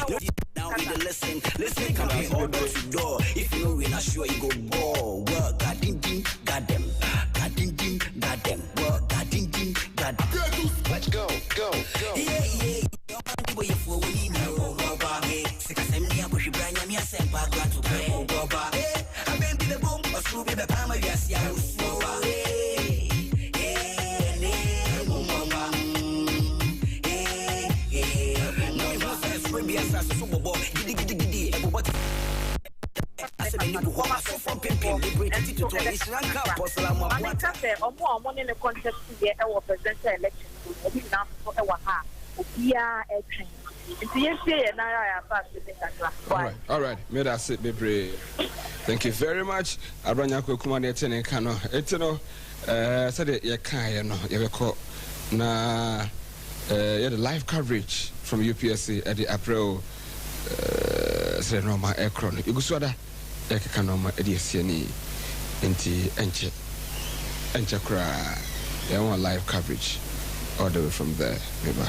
Now we listen, come on, all door to door. If you know we're not sure, you go ball. Well, God ding, got them. God ding, got them. Well, God ding, got them. Let's go. Yeah. Boy, you for we know, Baba. Sick as I'm here, but you bring me a semper, glad to pay, Baba. I'm in the boom, or screw me the palm, yes, yeah, All right. May that sit, baby. Thank you very much. Abranya Kumani Tene Kano. Etino, said you can't, you call na the live coverage from UPSC at the April Senoma Ekron. Iguswada Ekakanoma Ediasiani Enti Enchakra. They want live coverage all the way from there. Maybe.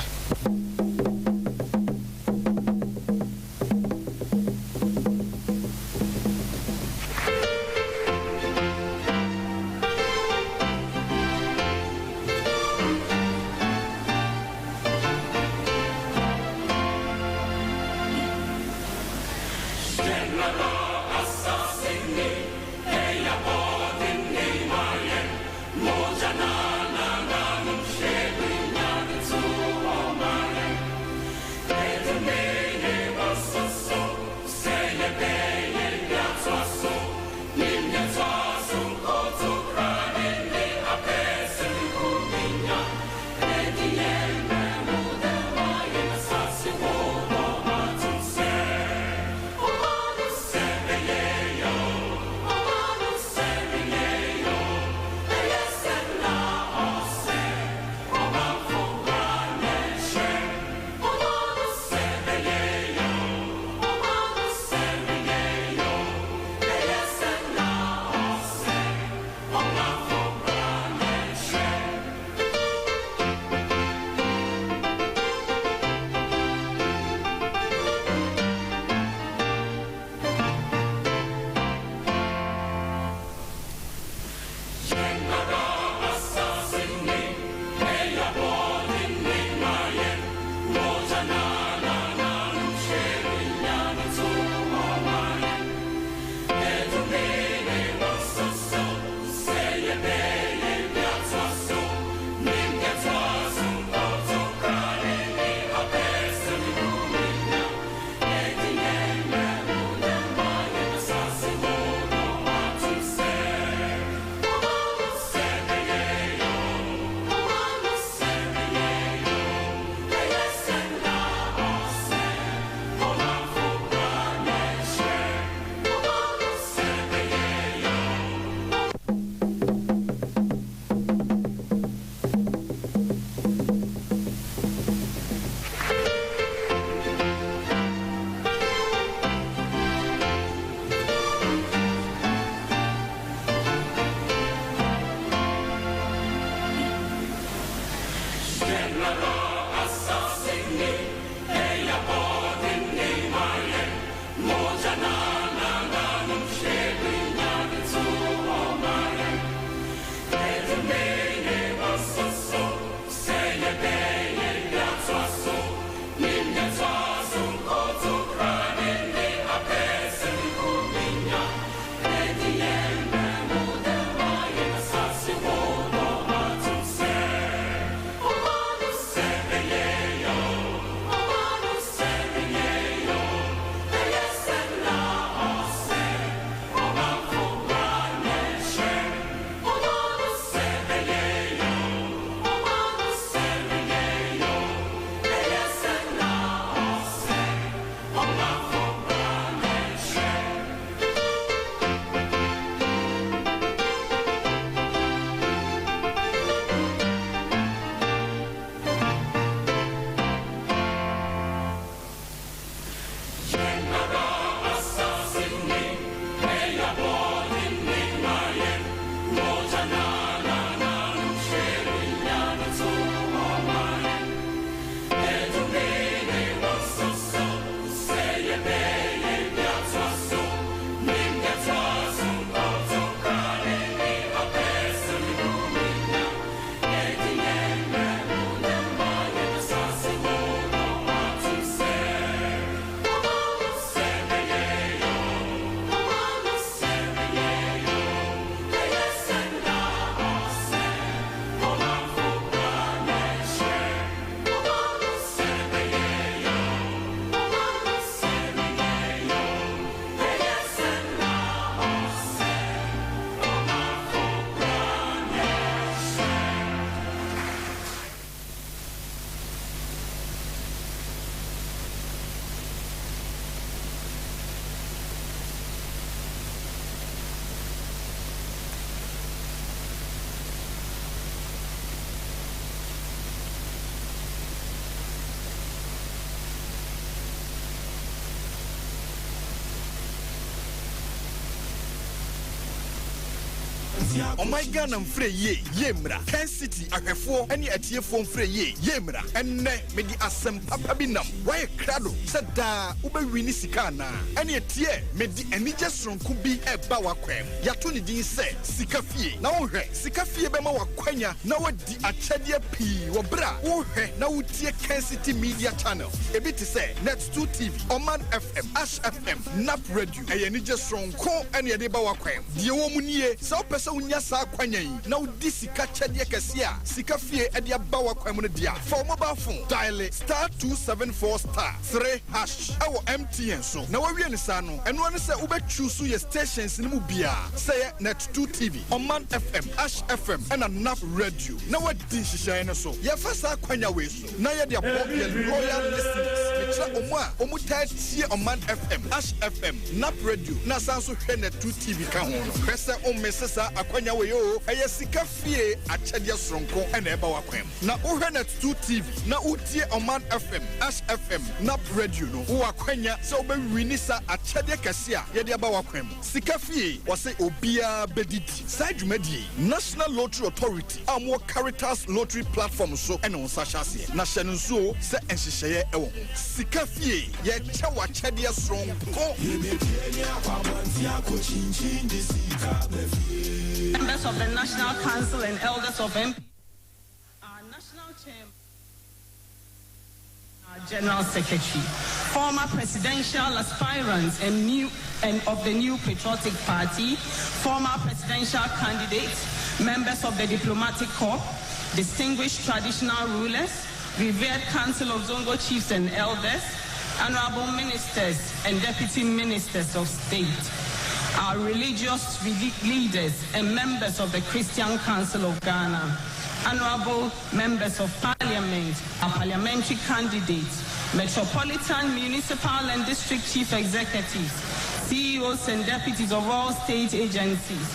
Oh my God, I'm free yemra. Ken City, Akefo, any atie phone free yemra. And ne medi asem papa binam. Why crado? Sada ube wini sikana. Any atie medi enija sronku bi eba wakwem. Yatuni din se sikafie. Na wohwe sikafie bema wakwanya na wadi achadie pi wobra. Wohwe na wutie Ken City Media Channel. Ebiti se Net2 TV, Oman FM, Ash FM, Nap Radio. Eye enija sronku ene edeba wakwem. Die wo munie sa opese unya sa kwanya yi. Na wudi sika chadie kese a sikafie ede aba wakwem no dia. For mobile phone dial *274*3# awo MTN so. Na wawie ne sa no eno ne se ubetchusu ye stations ni mu bia. Say Net2 TV, Oman FM, Ash FM, and a Nap Radio. Na wadi hihye ne so. Ye fa sa kwanya we so. Na ye de abo ye loyal listeners. Metra omu tie Oman FM, Ash FM, Nap Radio. Na sanso hwe Net2 TV ka ho no. Pese mesesa akwanya we yo. Eye sika fie achadia sronko ena eba wakwem. Na hwe Net2 TV. Na utie Oman FM, Ash FM, Nap Radio no. Wo akwanya se obewini sa achadia kase a ye de eba wakwem. Sika fie wase obia bediti. Side Medi National Lottery Authority. Amwo Caritas Lottery Platform so ena on sashase. Na hye nso se enhyehyeye ewo. Sika fie ye chawa chadia sronko. Members of the National Council and elders of MP, our national chairman, our general secretary, former presidential aspirants and of the new patriotic party, former presidential candidates, members of the diplomatic corps, distinguished traditional rulers, revered council of Zongo chiefs and elders, honorable ministers and deputy ministers of state, our religious leaders and members of the Christian Council of Ghana, honorable members of parliament, our parliamentary candidates, metropolitan, municipal and district chief executives, CEOs and deputies of all state agencies,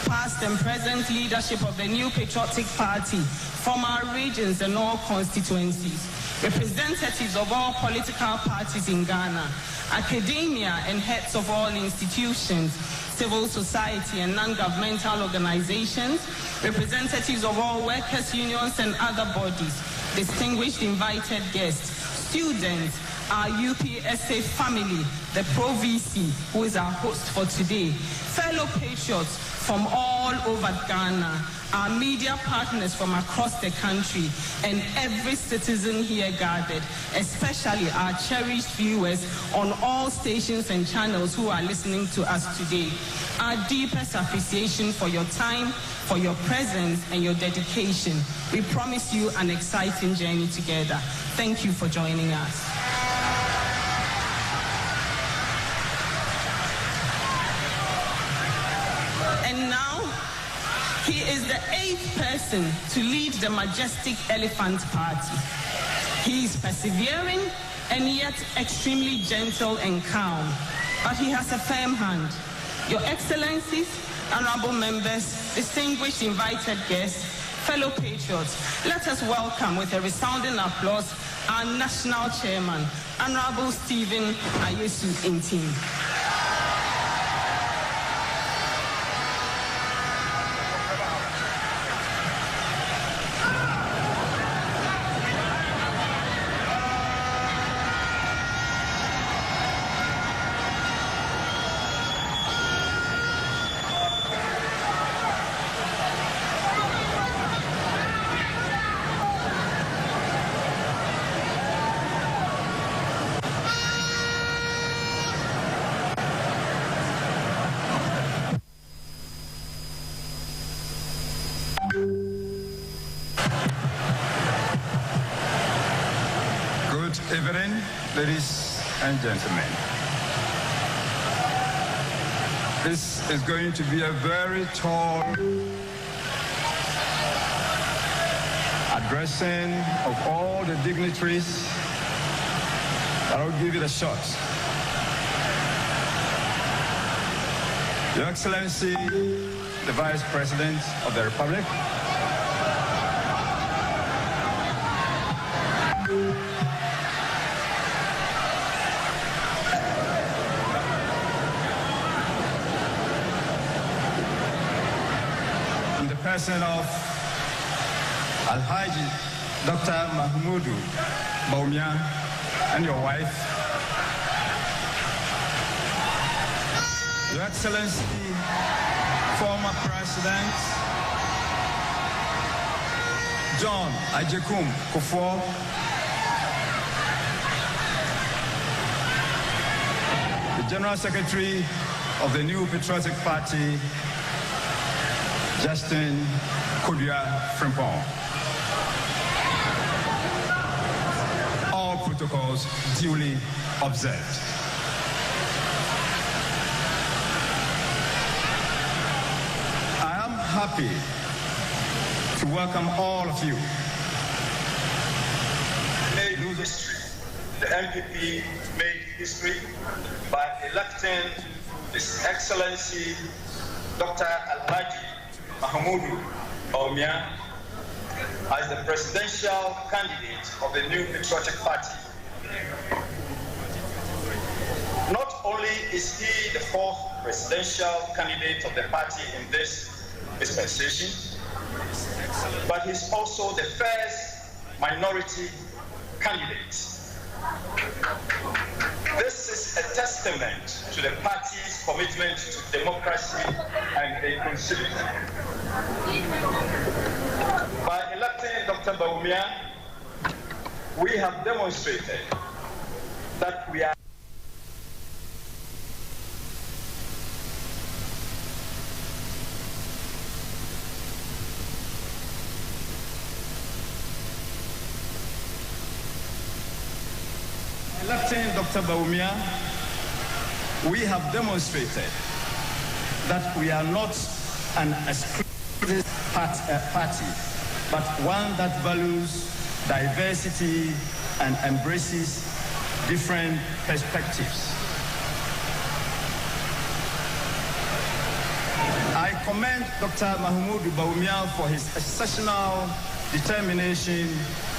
past and present leadership of the new patriotic party from our regions and all constituencies, representatives of all political parties in Ghana, academia and heads of all institutions, civil society and non-governmental organizations, representatives of all workers' unions and other bodies, distinguished invited guests, students, our UPSA family, the Pro-VC, who is our host for today, fellow patriots from all over Ghana, our media partners from across the country, and every citizen here gathered, especially our cherished viewers on all stations and channels who are listening to us today. Our deepest appreciation for your time, for your presence, and your dedication. We promise you an exciting journey together. Thank you for joining us. And now, he is the 8th person to lead the majestic Elephant Party. He is persevering and yet extremely gentle and calm, but he has a firm hand. Your Excellencies, honorable members, distinguished invited guests, fellow patriots, let us welcome with a resounding applause our national chairman, Honorable Stephen Ayesu Intim. Good evening, ladies and gentlemen. This is going to be a very tall addressing of all the dignitaries, but I'll give it a shot. Your Excellency, the Vice President of the Republic, person of Alhaji Dr. Mahmud Bawumia and your wife, Your Excellency, former President John Ajekum Kufuor, the General Secretary of the New Patriotic Party, Justin Kudia Frimpong. All protocols duly observed. I am happy to welcome all of you. Made history. The MPP made history by electing His Excellency Dr. Alhaji Mahmud Bawumia as the presidential candidate of the New Patriotic Party. Not only is he the fourth presidential candidate of the party in this dispensation, but he's also the first minority candidate. This is a testament to the party's commitment to democracy and inclusivity. By electing Dr. Bawumia, we have demonstrated that we are electing Dr. Bawumia, we have demonstrated that we are not an exclusive party, but one that values diversity and embraces different perspectives. I commend Dr. Mahmud Bawumia for his exceptional determination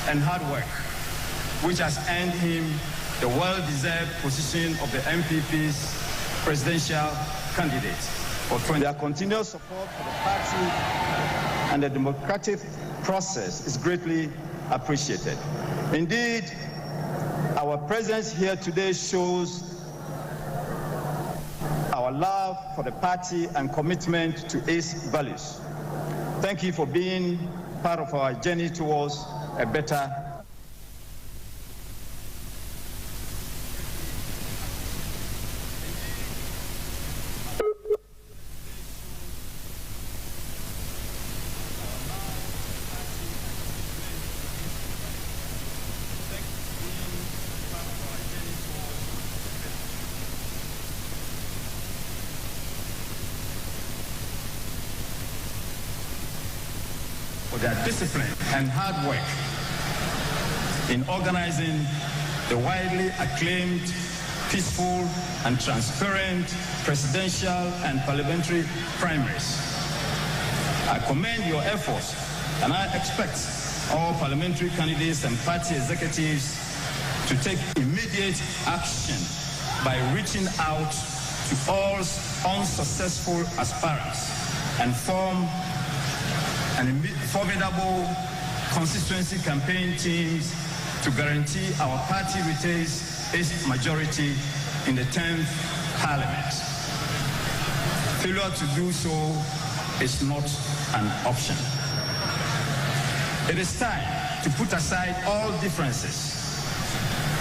and hard work, which has earned him the well-deserved position of the MPP's presidential candidate. For their continued support for the party and the democratic process is greatly appreciated. Indeed, our presence here today shows our love for the party and commitment to its values. Thank you for being part of our journey towards a better for their discipline and hard work in organizing the widely acclaimed, peaceful, and transparent presidential and parliamentary primaries. I commend your efforts, and I expect all parliamentary candidates and party executives to take immediate action by reaching out to all unsuccessful aspirants and form formidable constituency campaign teams to guarantee our party retains its majority in the 10th Parliament. Failure to do so is not an option. It is time to put aside all differences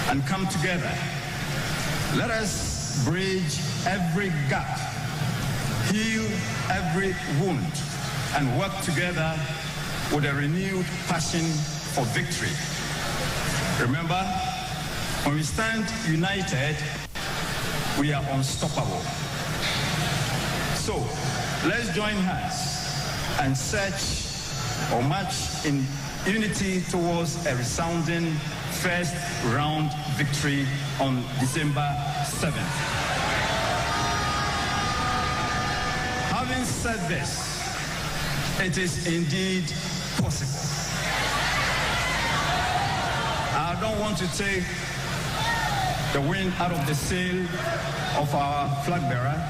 and come together. Let us bridge every gap, heal every wound, and work together with a renewed passion for victory. Remember, when we stand united, we are unstoppable. So, let's join hands and search or march in unity towards a resounding first round victory on December 7th. Having said this, it is indeed possible. I don't want to take the wind out of the sail of our flag bearer,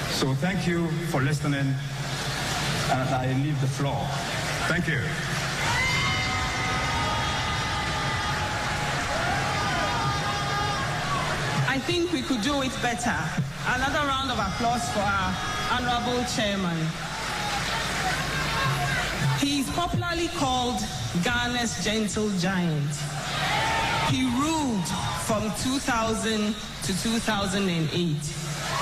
so thank you for listening. And I leave the floor. Thank you. I think we could do it better. Another round of applause for our honorable chairman. He is popularly called Ghana's gentle giant. He ruled from 2000 to 2008.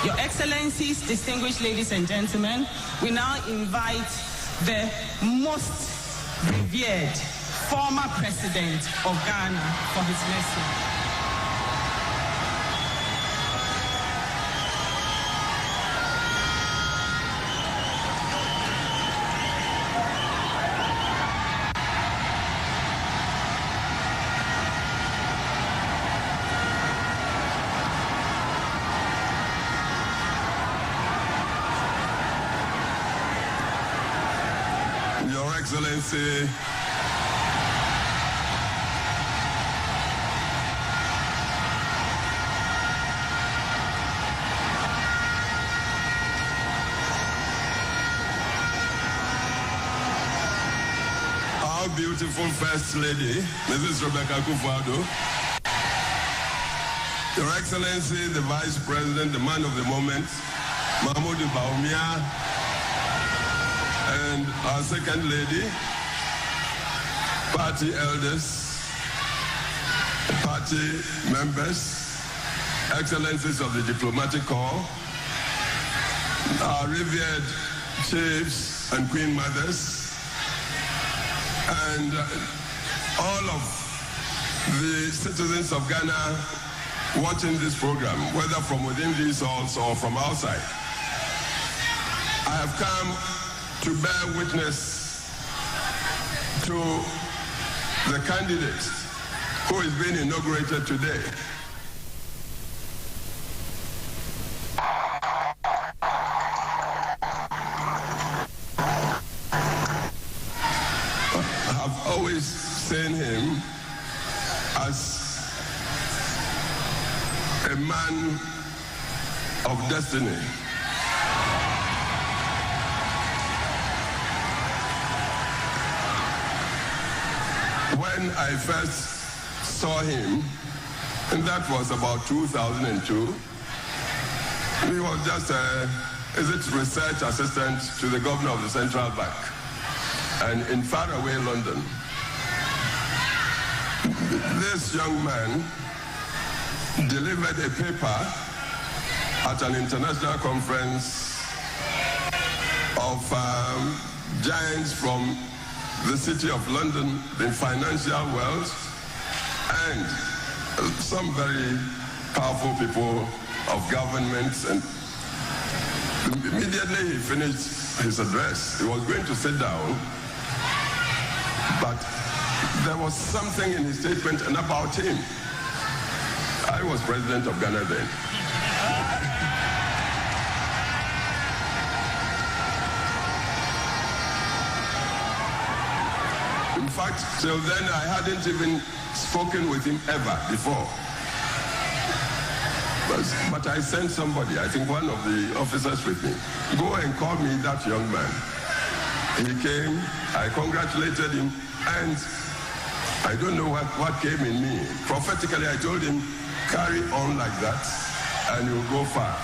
Your Excellencies, distinguished ladies and gentlemen, we now invite the most revered former president of Ghana for his message. Your Excellency, our beautiful First Lady, Mrs. Rebecca Akufo-Addo, Your Excellency, the Vice President, the man of the moment, Mahmud Bawumia, and our Second Lady, party elders, party members, Excellencies of the Diplomatic Corps, our revered chiefs and queen mothers, and all of the citizens of Ghana watching this program, whether from within these halls or from outside. I have come to bear witness to the candidate who is being inaugurated today. I have always seen him as a man of destiny. When I first saw him, and that was about 2002, he was just a research assistant to the governor of the Central Bank, and in faraway London. This young man delivered a paper at an international conference of giants from the city of London, the financial world, and some very powerful people of governments. And immediately he finished his address, he was going to sit down, but there was something in his statement and about him. I was president of Ghana then. In fact, till then I hadn't even spoken with him ever before. But I sent somebody, I think one of the officers with me, go and call me that young man. He came, I congratulated him, and I don't know what came in me. Prophetically, I told him, carry on like that, and you'll go far.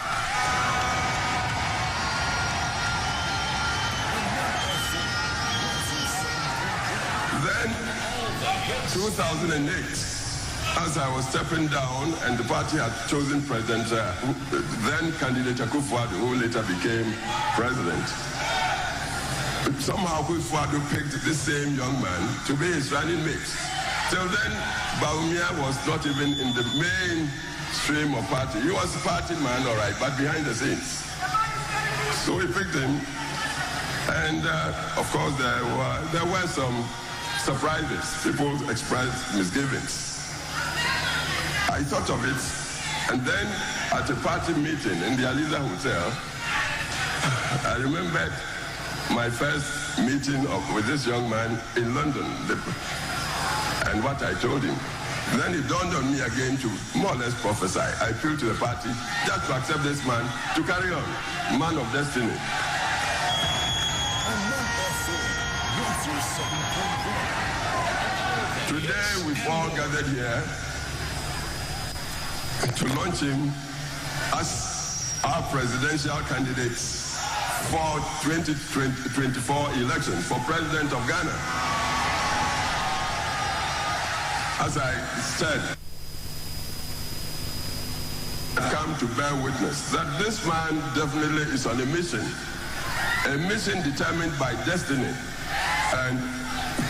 Then, 2008, as I was stepping down and the party had chosen President, then candidate Akufo-Addo, who later became president, somehow Akufo-Addo picked this same young man to be his running mate. Till then, Bawumia was not even in the main stream of party. He was a party man, all right, but behind the scenes. So he picked him, and of course there were some surprises. People expressed misgivings. I thought of it, and then at a party meeting in the Aliza Hotel, I remembered my first meeting with this young man in London, and what I told him. Then it dawned on me again to more or less prophesy. I appealed to the party just to accept this man to carry on, man of destiny. all gathered here to launch him as our presidential candidate for 2024 election for President of Ghana. As I said, I come to bear witness that this man definitely is on a mission determined by destiny. And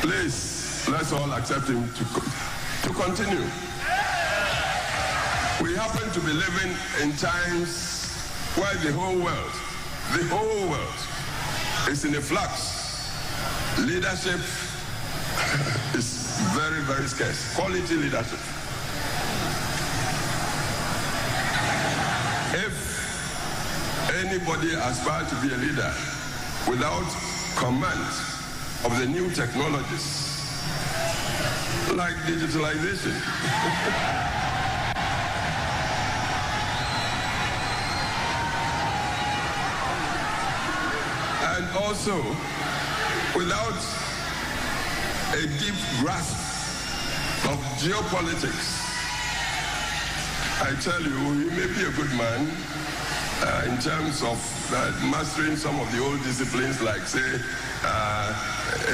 please, let's all accept him to continue. We happen to be living in times where the whole world is in a flux. Leadership is very, very scarce. Quality leadership. If anybody aspires to be a leader without command of the new technologies, like digitalization, and also without a deep grasp of geopolitics, I tell you, he may be a good man in terms of mastering some of the old disciplines like, say,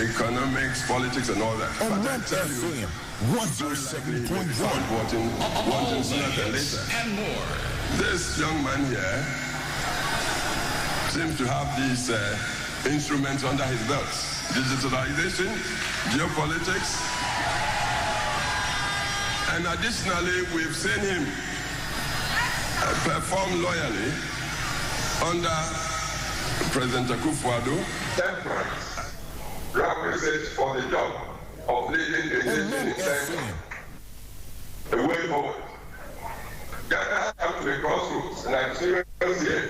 economics, politics, and all that. But I tell you, wanting sooner than later. And more. This young man here seems to have these instruments under his belt. Digitalization, geopolitics, and additionally, we've seen him perform loyally under President Akufo-Addo. Temperance, requisite for the job of leading the nation in time. The way forward. Ghana has come to a crossroads, and I'm serious here.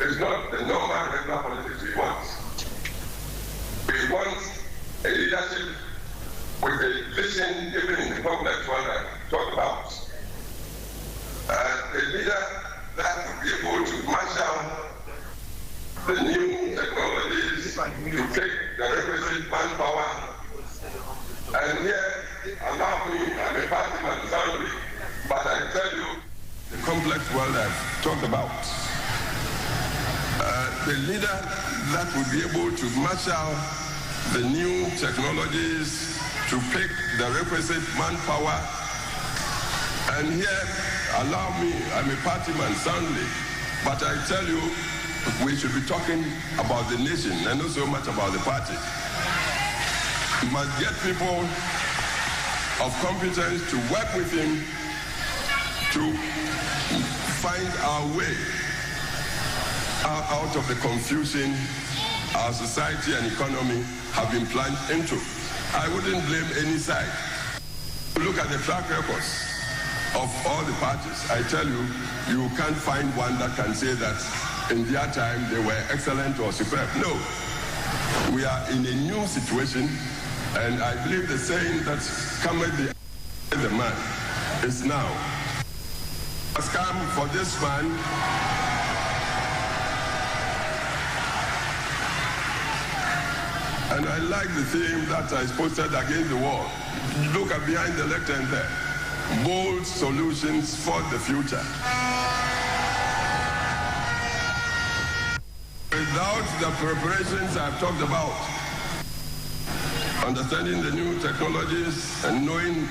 It's not the normal regular politics we want. We want a leadership with a vision, even in the complex one I talked about. A leader that will be able to marshal the new technologies to take the requisite manpower. And here, allow me, I'm a party man, soundly, but I tell you, the complex world I've talked about. The leader that would be able to marshal the new technologies to pick the requisite manpower. And here, allow me, I'm a party man soundly, but I tell you, we should be talking about the nation and not so much about the party. We must get people of competence to work with him to find our way out of the confusion our society and economy have been plunged into. I wouldn't blame any side. Look at the track records of all the parties. I tell you, you can't find one that can say that in their time they were excellent or superb. No. We are in a new situation, and I believe the saying that cometh the man is now. Has come for this man. And I like the theme that is posted against the wall. Look at behind the lectern there. Bold solutions for the future. Without the preparations I've talked about, understanding the new technologies and knowing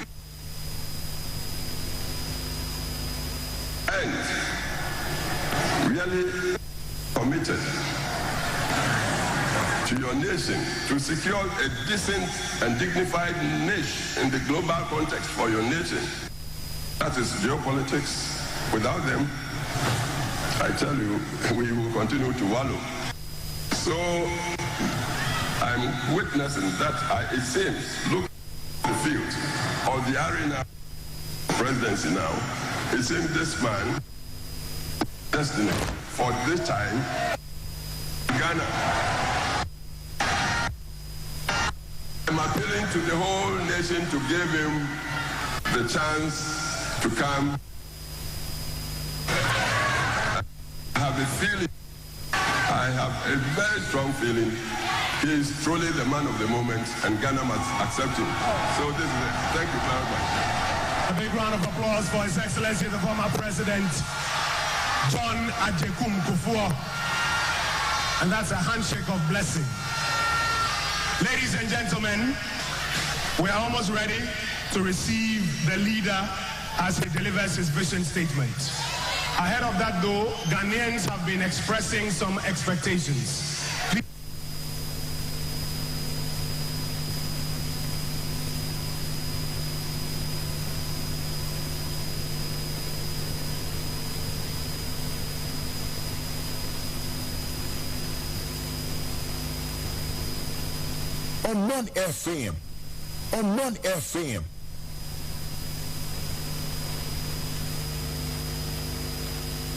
and really committed to your nation to secure a decent and dignified niche in the global context for your nation. That is geopolitics. Without them, I tell you, we will continue to wallow. So I'm witnessing that it seems, look at the field or the arena of presidency now, it seems this man, destiny for this time, Ghana. I'm appealing to the whole nation to give him the chance to come. I have a feeling, I have a very strong feeling He is truly the man of the moment, and Ghana must accept him. So this is it. Thank you very much. A big round of applause for His Excellency, the former President, John Ajekum Kufuor. And that's a handshake of blessing. Ladies and gentlemen, we are almost ready to receive the leader as he delivers his vision statement. Ahead of that, though, Ghanaians have been expressing some expectations. On 1 FM. On 1 FM.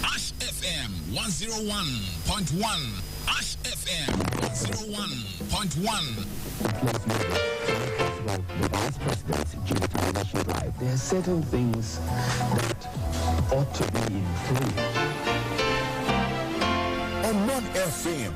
Ash FM 101.1. Ash FM 101.1. The Vice President's geopolitical life. There are certain things that ought to be in place. On 1 FM.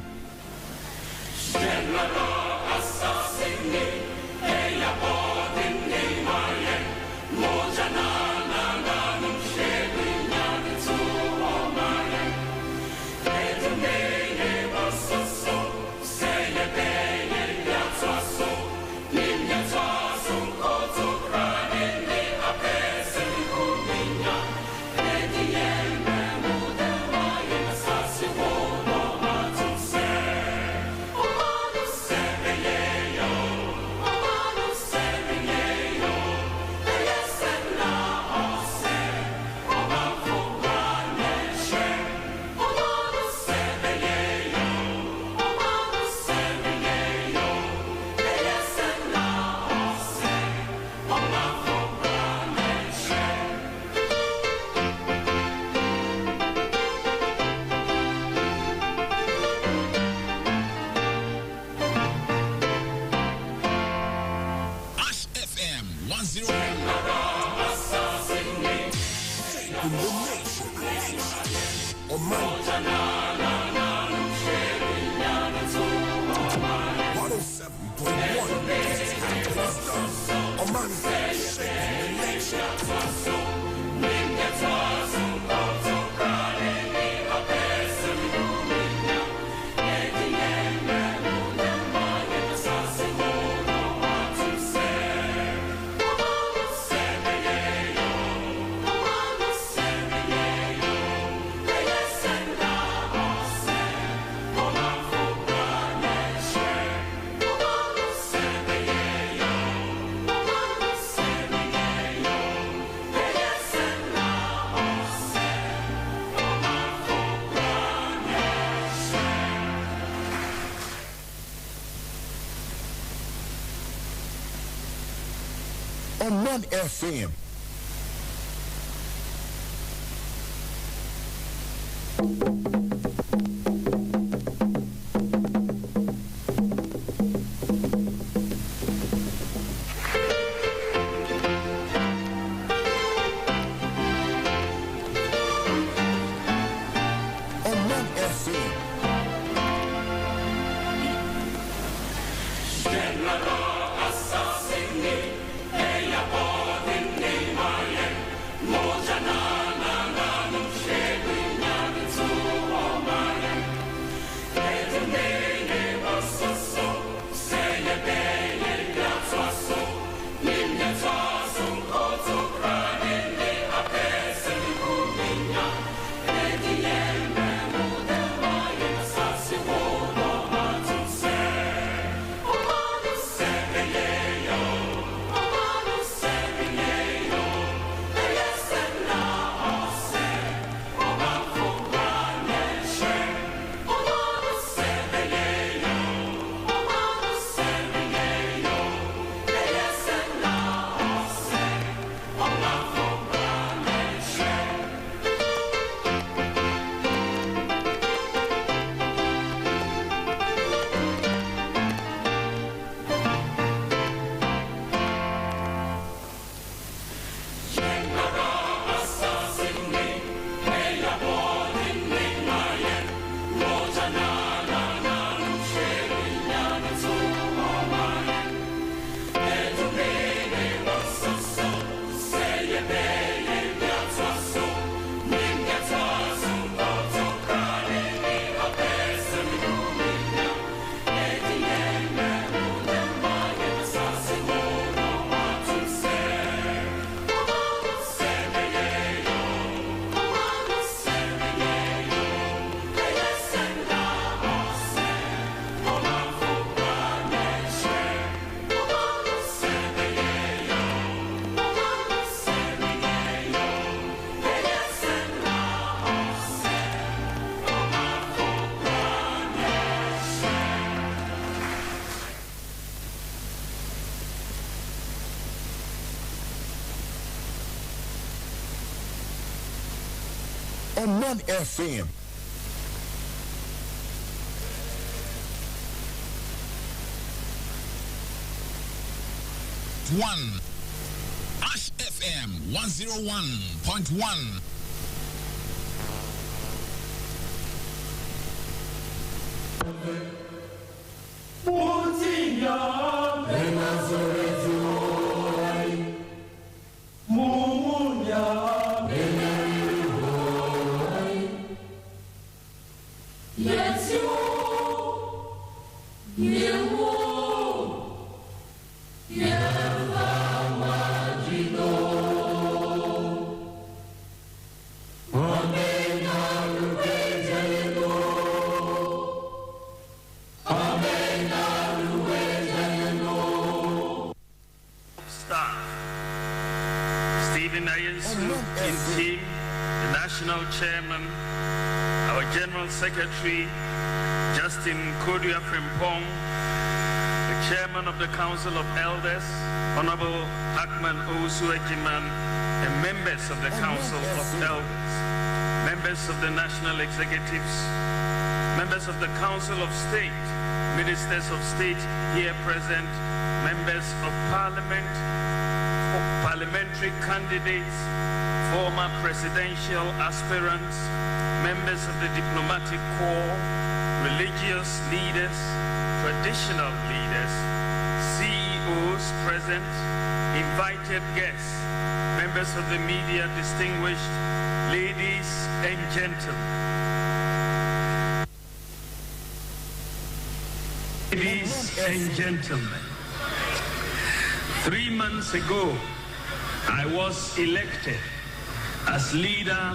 On 1 FM. Moja na na na, share with me. on 1 FM. One Ash FM 101.1. Chairman, our General Secretary, Justin Kodia Frimpong, the Chairman of the Council of Elders, Honorable Akman Owusu-Ejiman, and members of the Council of Elders, members of the National Executives, members of the Council of State, Ministers of State here present, members of Parliament, parliamentary candidates, former presidential aspirants, members of the diplomatic corps, religious leaders, traditional leaders, CEOs present, invited guests, members of the media, distinguished ladies and gentlemen. Ladies and gentlemen, 3 months ago, I was elected as leader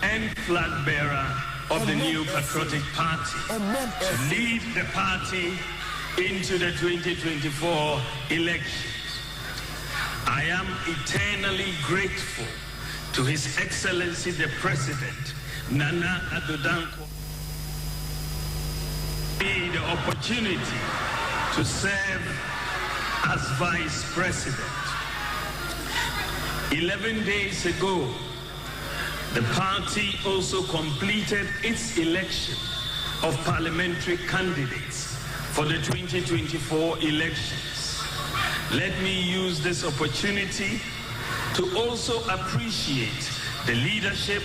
and flag bearer of the new Patriotic Party to lead the party into the 2024 elections. I am eternally grateful to His Excellency the President, Nana Addo Dankwa, the opportunity to serve as Vice President. 11 days ago, the party also completed its election of parliamentary candidates for the 2024 elections. Let me use this opportunity to also appreciate the leadership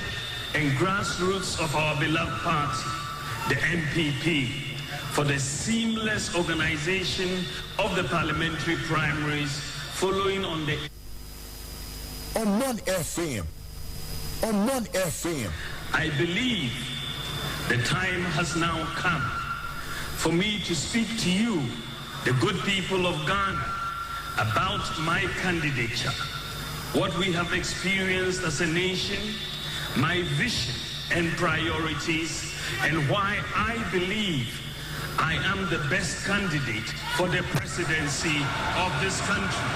and grassroots of our beloved party, the MPP, for the seamless organization of the parliamentary primaries following on the... On 1 FM. On 1 FM. I believe the time has now come for me to speak to you, the good people of Ghana, about my candidature, what we have experienced as a nation, my vision and priorities, and why I believe I am the best candidate for the presidency of this country.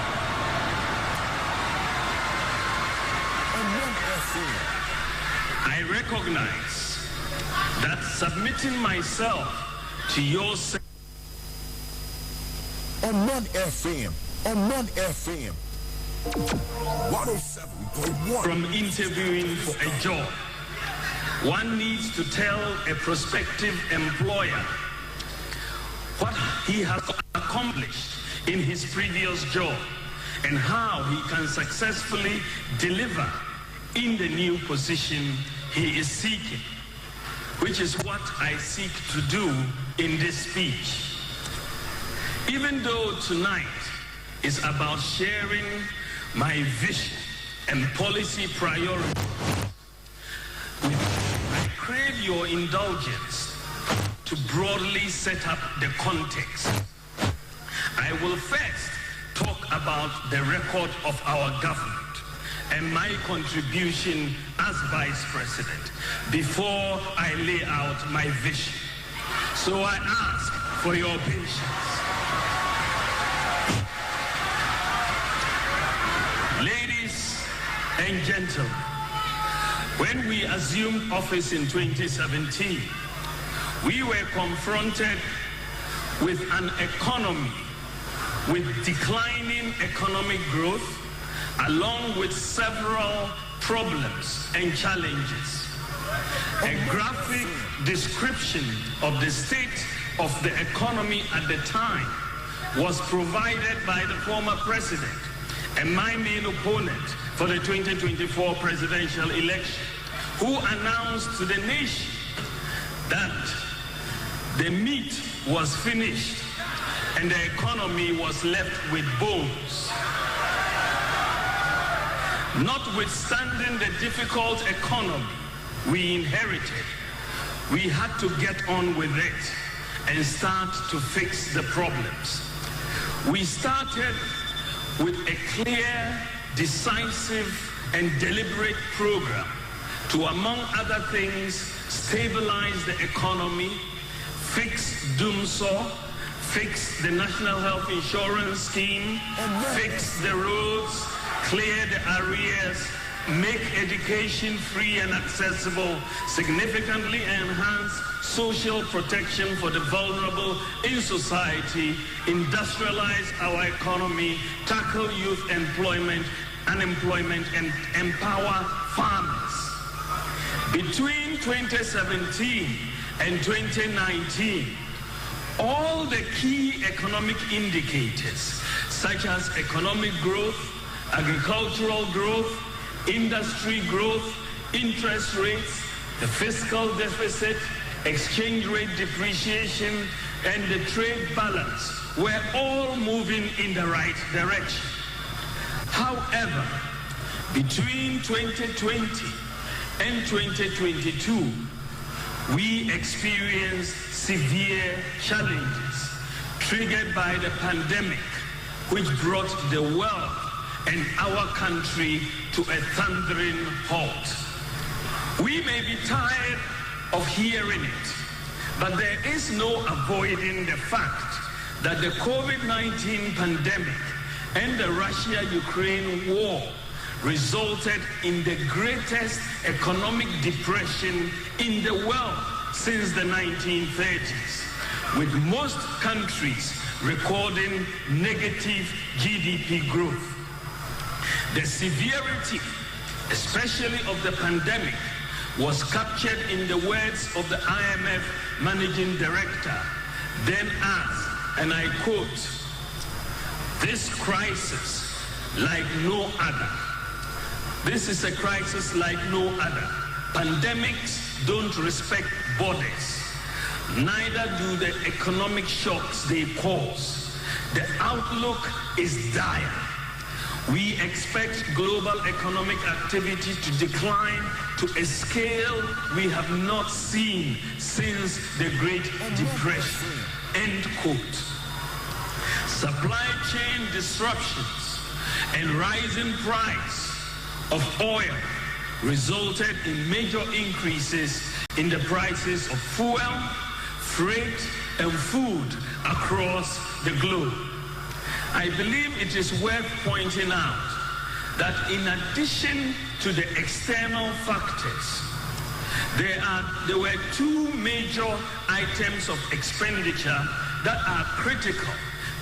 I recognize that submitting myself to your on 1 FM, on 1 FM, 107.1. From interviewing for a job, one needs to tell a prospective employer what he has accomplished in his previous job and how he can successfully deliver in the new position he is seeking, which is what I seek to do in this speech. Even though tonight is about sharing my vision and policy priorities, I crave your indulgence to broadly set up the context. I will first talk about the record of our government and my contribution as Vice President before I lay out my vision. So I ask for your patience. Ladies and gentlemen, when we assumed office in 2017, we were confronted with an economy with declining economic growth, along with several problems and challenges. A graphic description of the state of the economy at the time was provided by the former president and my main opponent for the 2024 presidential election, who announced to the nation that the meat was finished and the economy was left with bones. Notwithstanding the difficult economy we inherited, we had to get on with it and start to fix the problems. We started with a clear, decisive, and deliberate program to, among other things, stabilize the economy, fix DUMSO, fix the National Health Insurance Scheme, fix the roads, clear the arrears, make education free and accessible, significantly enhance social protection for the vulnerable in society, industrialize our economy, tackle youth unemployment, and empower farmers. Between 2017 and 2019, all the key economic indicators, such as economic growth, agricultural growth, industry growth, interest rates, the fiscal deficit, exchange rate depreciation, and the trade balance were all moving in the right direction. However, between 2020 and 2022, we experienced severe challenges triggered by the pandemic, which brought the world and our country to a thundering halt. We may be tired of hearing it, but there is no avoiding the fact that the COVID-19 pandemic and the Russia-Ukraine war resulted in the greatest economic depression in the world since the 1930s, with most countries recording negative GDP growth. The severity, especially of the pandemic, was captured in the words of the IMF managing director, then as, and I quote, "This crisis like no other. This is a crisis like no other. Pandemics don't respect borders. Neither do the economic shocks they cause. The outlook is dire. We expect global economic activity to decline to a scale we have not seen since the Great Depression." End quote. Supply chain disruptions and rising price of oil resulted in major increases in the prices of fuel, freight, and food across the globe. I believe it is worth pointing out that in addition to the external factors, there were two major items of expenditure that are critical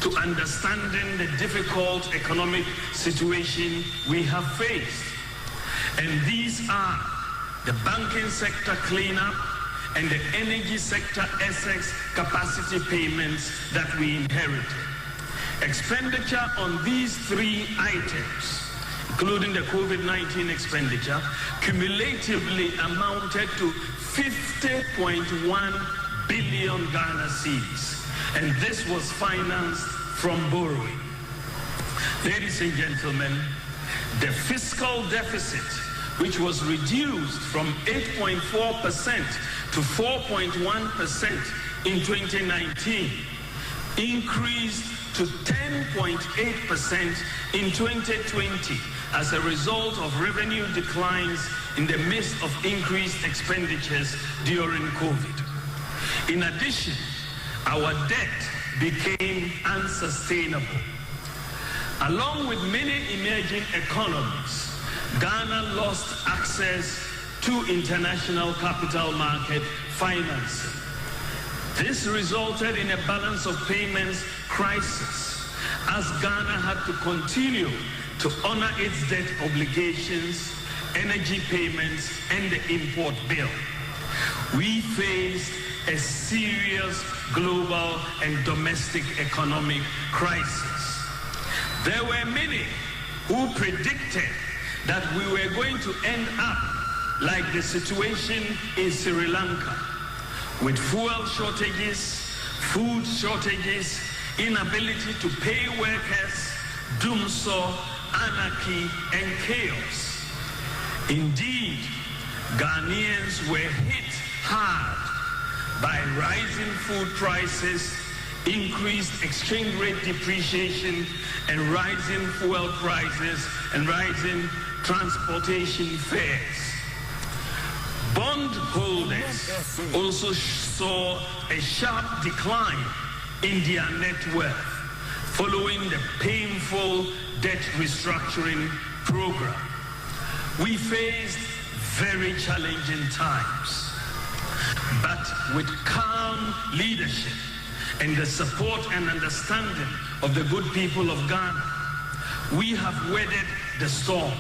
to understanding the difficult economic situation we have faced. And these are the banking sector cleanup and the energy sector excess capacity payments that we inherited. Expenditure on these three items, including the COVID-19 expenditure, cumulatively amounted to 50.1 billion Ghana cedis, and this was financed from borrowing. Ladies and gentlemen, the fiscal deficit, which was reduced from 8.4% to 4.1% in 2019, increased to 10.8% in 2020 as a result of revenue declines in the midst of increased expenditures during COVID. In addition, our debt became unsustainable. Along with many emerging economies, Ghana lost access to international capital market financing. This resulted in a balance of payments crisis, as Ghana had to continue to honor its debt obligations energy payments, and the import bill. We faced a serious global and domestic economic crisis. There were many who predicted that we were going to end up like the situation in Sri Lanka, with fuel shortages, food shortages, inability to pay workers, doomsday, anarchy, and chaos. Indeed, Ghanaians were hit hard by rising food prices, increased exchange rate depreciation, and rising fuel prices and rising transportation fares. Bondholders also saw a sharp decline in their net worth following the painful debt restructuring program. We faced very challenging times, but with calm leadership and the support and understanding of the good people of Ghana, we have weathered the storm.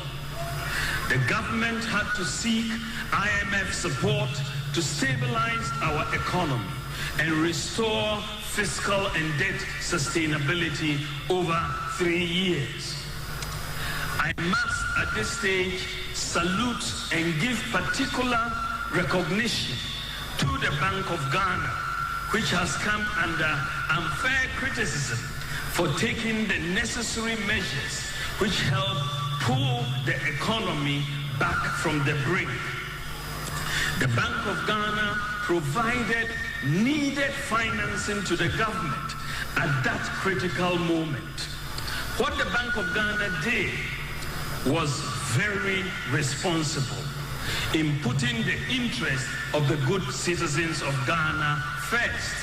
The government had to seek IMF support to stabilize our economy and restore fiscal and debt sustainability over 3 years. I must at this stage salute and give particular recognition to the Bank of Ghana, which has come under unfair criticism for taking the necessary measures which help pull the economy back from the brink. The Bank of Ghana provided needed financing to the government at that critical moment. What the Bank of Ghana did was very responsible in putting the interest of the good citizens of Ghana first.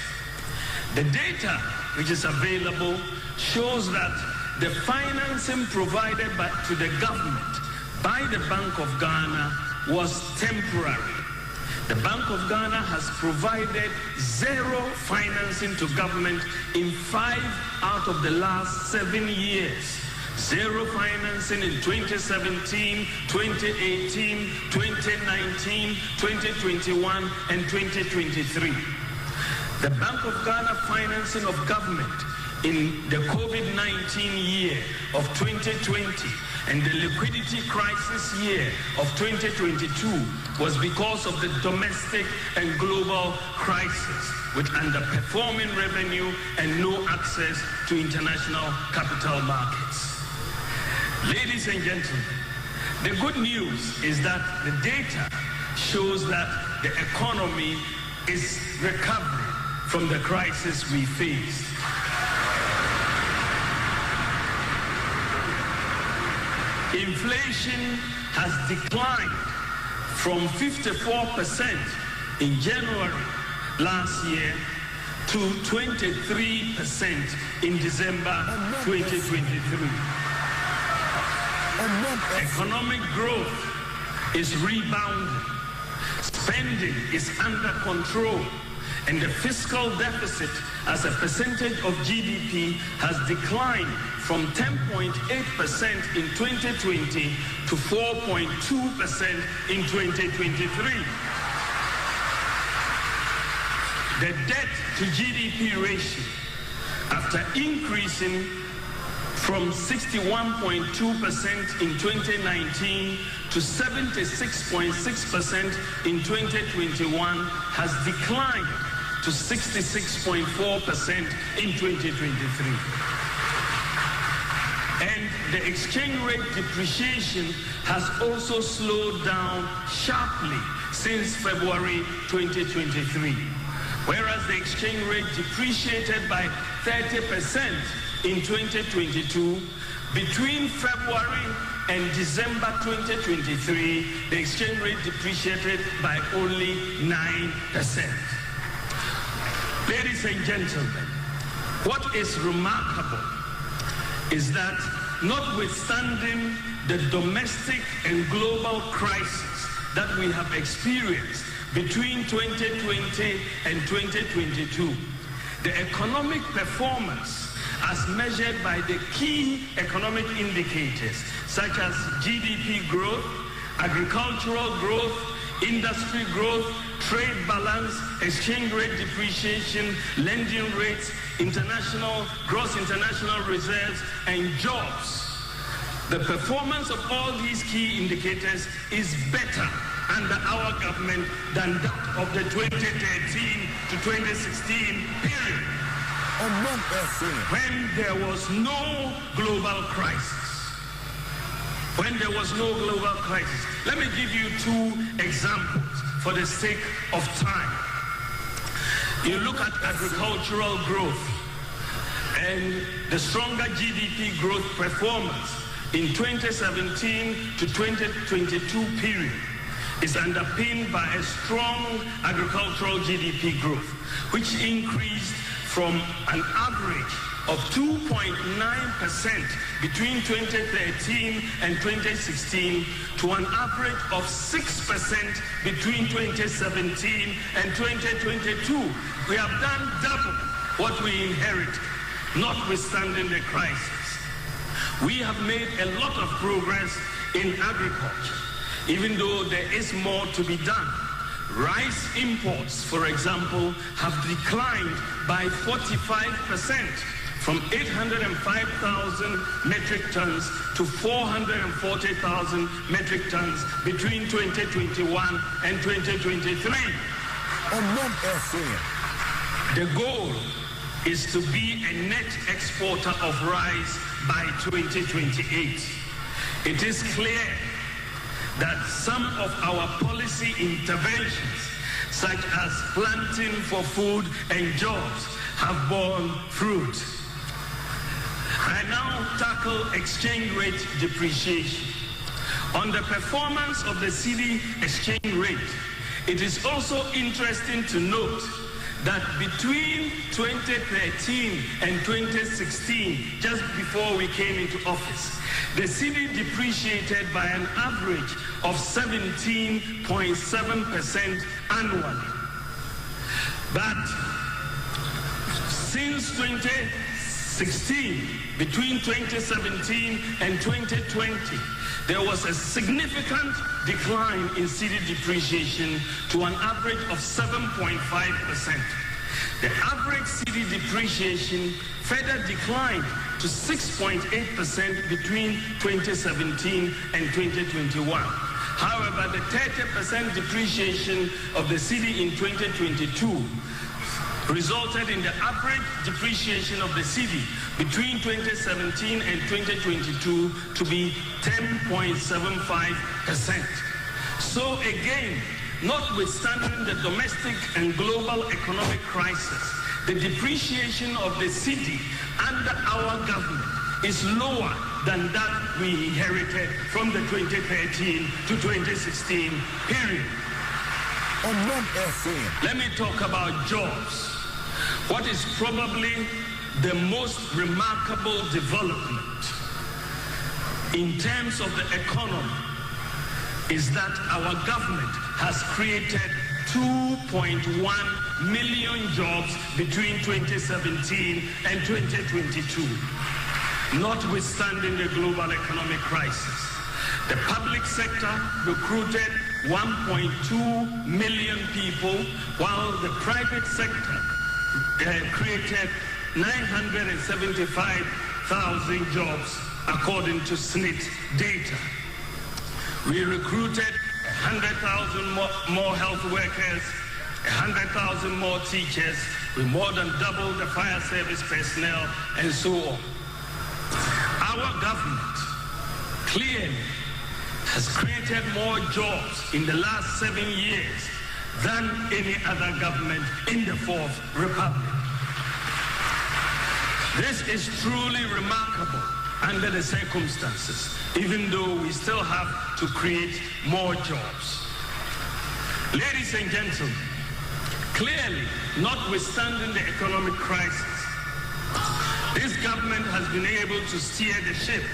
The data which is available shows that the financing provided to the government by the Bank of Ghana was temporary. The Bank of Ghana has provided zero financing to government in 5 out of the last 7 years. Zero financing in 2017, 2018, 2019, 2021, and 2023. The Bank of Ghana financing of government in the COVID-19 year of 2020 and the liquidity crisis year of 2022 was because of the domestic and global crisis, with underperforming revenue and no access to international capital markets. Ladies and gentlemen, the good news is that the data shows that the economy is recovering from the crisis we faced. Inflation has declined from 54% in January last year to 23% in December 2023. Economic growth is rebounding, spending is under control, and the fiscal deficit as a percentage of GDP has declined from 10.8% in 2020 to 4.2% in 2023. The debt to GDP ratio, after increasing from 61.2% in 2019 to 76.6% in 2021, has declined to 66.4% in 2023. And the exchange rate depreciation has also slowed down sharply since February 2023. Whereas the exchange rate depreciated by 30% in 2022, between February and December 2023, the exchange rate depreciated by only 9%. Ladies and gentlemen, what is remarkable is that notwithstanding the domestic and global crisis that we have experienced between 2020 and 2022, the economic performance as measured by the key economic indicators such as GDP growth, agricultural growth, industry growth, trade balance, exchange rate depreciation, lending rates, gross international reserves, and jobs. The performance of all these key indicators is better under our government than that of the 2013 to 2016 period, when there was no global crisis. Let me give you two examples for the sake of time. You look at agricultural growth, and the stronger GDP growth performance in 2017 to 2022 period is underpinned by a strong agricultural GDP growth, which increased from an average of 2.9% between 2013 and 2016 to an average of 6% between 2017 and 2022. We have done double what we inherited, notwithstanding the crisis. We have made a lot of progress in agriculture, even though there is more to be done. Rice imports, for example, have declined by 45%, from 805,000 metric tons to 440,000 metric tons between 2021 and 2023. The goal is to be a net exporter of rice by 2028. It is clear that some of our policy interventions, such as planting for food and jobs, have borne fruit. I now tackle exchange rate depreciation. On the performance of the cedi exchange rate, it is also interesting to note that between 2013 and 2016, just before we came into office, the cedi depreciated by an average of 17.7% annually. But since 2016, between 2017 and 2020, there was a significant decline in cedi depreciation to an average of 7.5%. The average cedi depreciation further declined to 6.8% between 2017 and 2021. However, the 30% depreciation of the cedi in 2022 resulted in the average depreciation of the cedi between 2017 and 2022 to be 10.75%. So again, notwithstanding the domestic and global economic crisis, the depreciation of the cedi under our government is lower than that we inherited from the 2013 to 2016 period. Let me talk about jobs. What is probably the most remarkable development in terms of the economy is that our government has created 2.1 million jobs between 2017 and 2022, notwithstanding the global economic crisis. The public sector recruited 1.2 million people, while the private sector created 975,000 jobs, according to SNIT data. We recruited 100,000 more health workers, 100,000 more teachers. We more than doubled the fire service personnel, and so on. Our government clearly has created more jobs in the last 7 years than any other government in the Fourth Republic. This is truly remarkable under the circumstances, even though we still have to create more jobs. Ladies and gentlemen, clearly, notwithstanding the economic crisis, this government has been able to steer the ship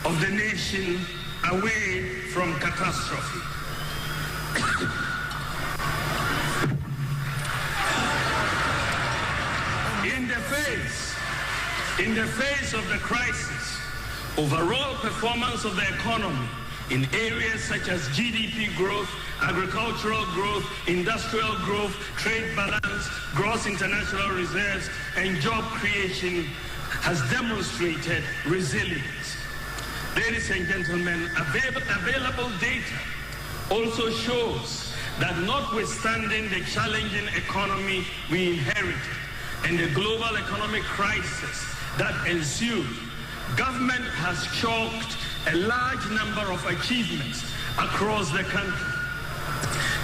of the nation away from catastrophe. In the face of the crisis, overall performance of the economy in areas such as GDP growth, agricultural growth, industrial growth, trade balance, gross international reserves, and job creation has demonstrated resilience. Ladies and gentlemen, available data also shows that notwithstanding the challenging economy we inherited and the global economic crisis that ensued, government has chalked a large number of achievements across the country.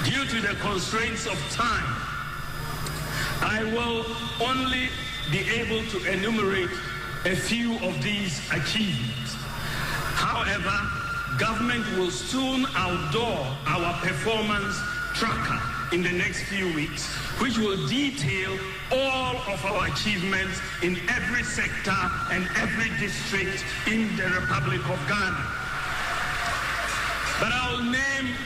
Due to the constraints of time, I will only be able to enumerate a few of these achievements. However, government will soon outdoor our performance tracker in the next few weeks, which will detail all of our achievements in every sector and every district in the Republic of Ghana. But I'll name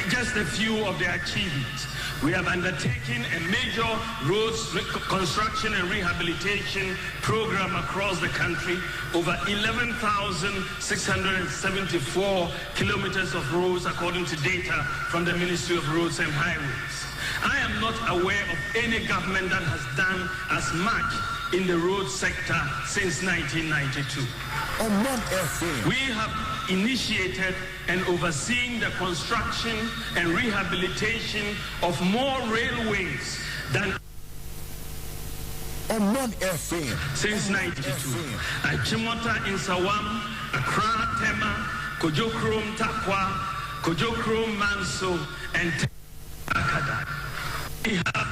just a few of the achievements. We have undertaken a major roads construction and rehabilitation program across the country, over 11,674 kilometers of roads according to data from the Ministry of Roads and Highways. I am not aware of any government that has done as much in the road sector since 1992. We have initiated and overseen the construction and rehabilitation of more railways than since 1992. Achimota in Sawam, Accra, Tema, Kojokrom Takwa, Kojokrom Manso, and Akada. We have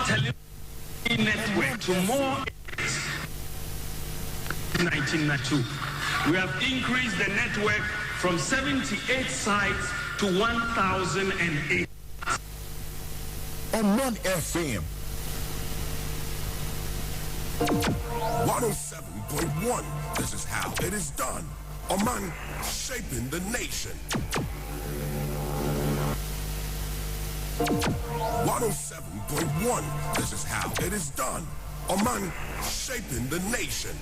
telephone network to more 1992. We have increased the network from 78 sites to 1,008. On 1 FM 107.1. This is how it is done. Among shaping the nation. 107.1. This is how it is done. Among shaping the nation.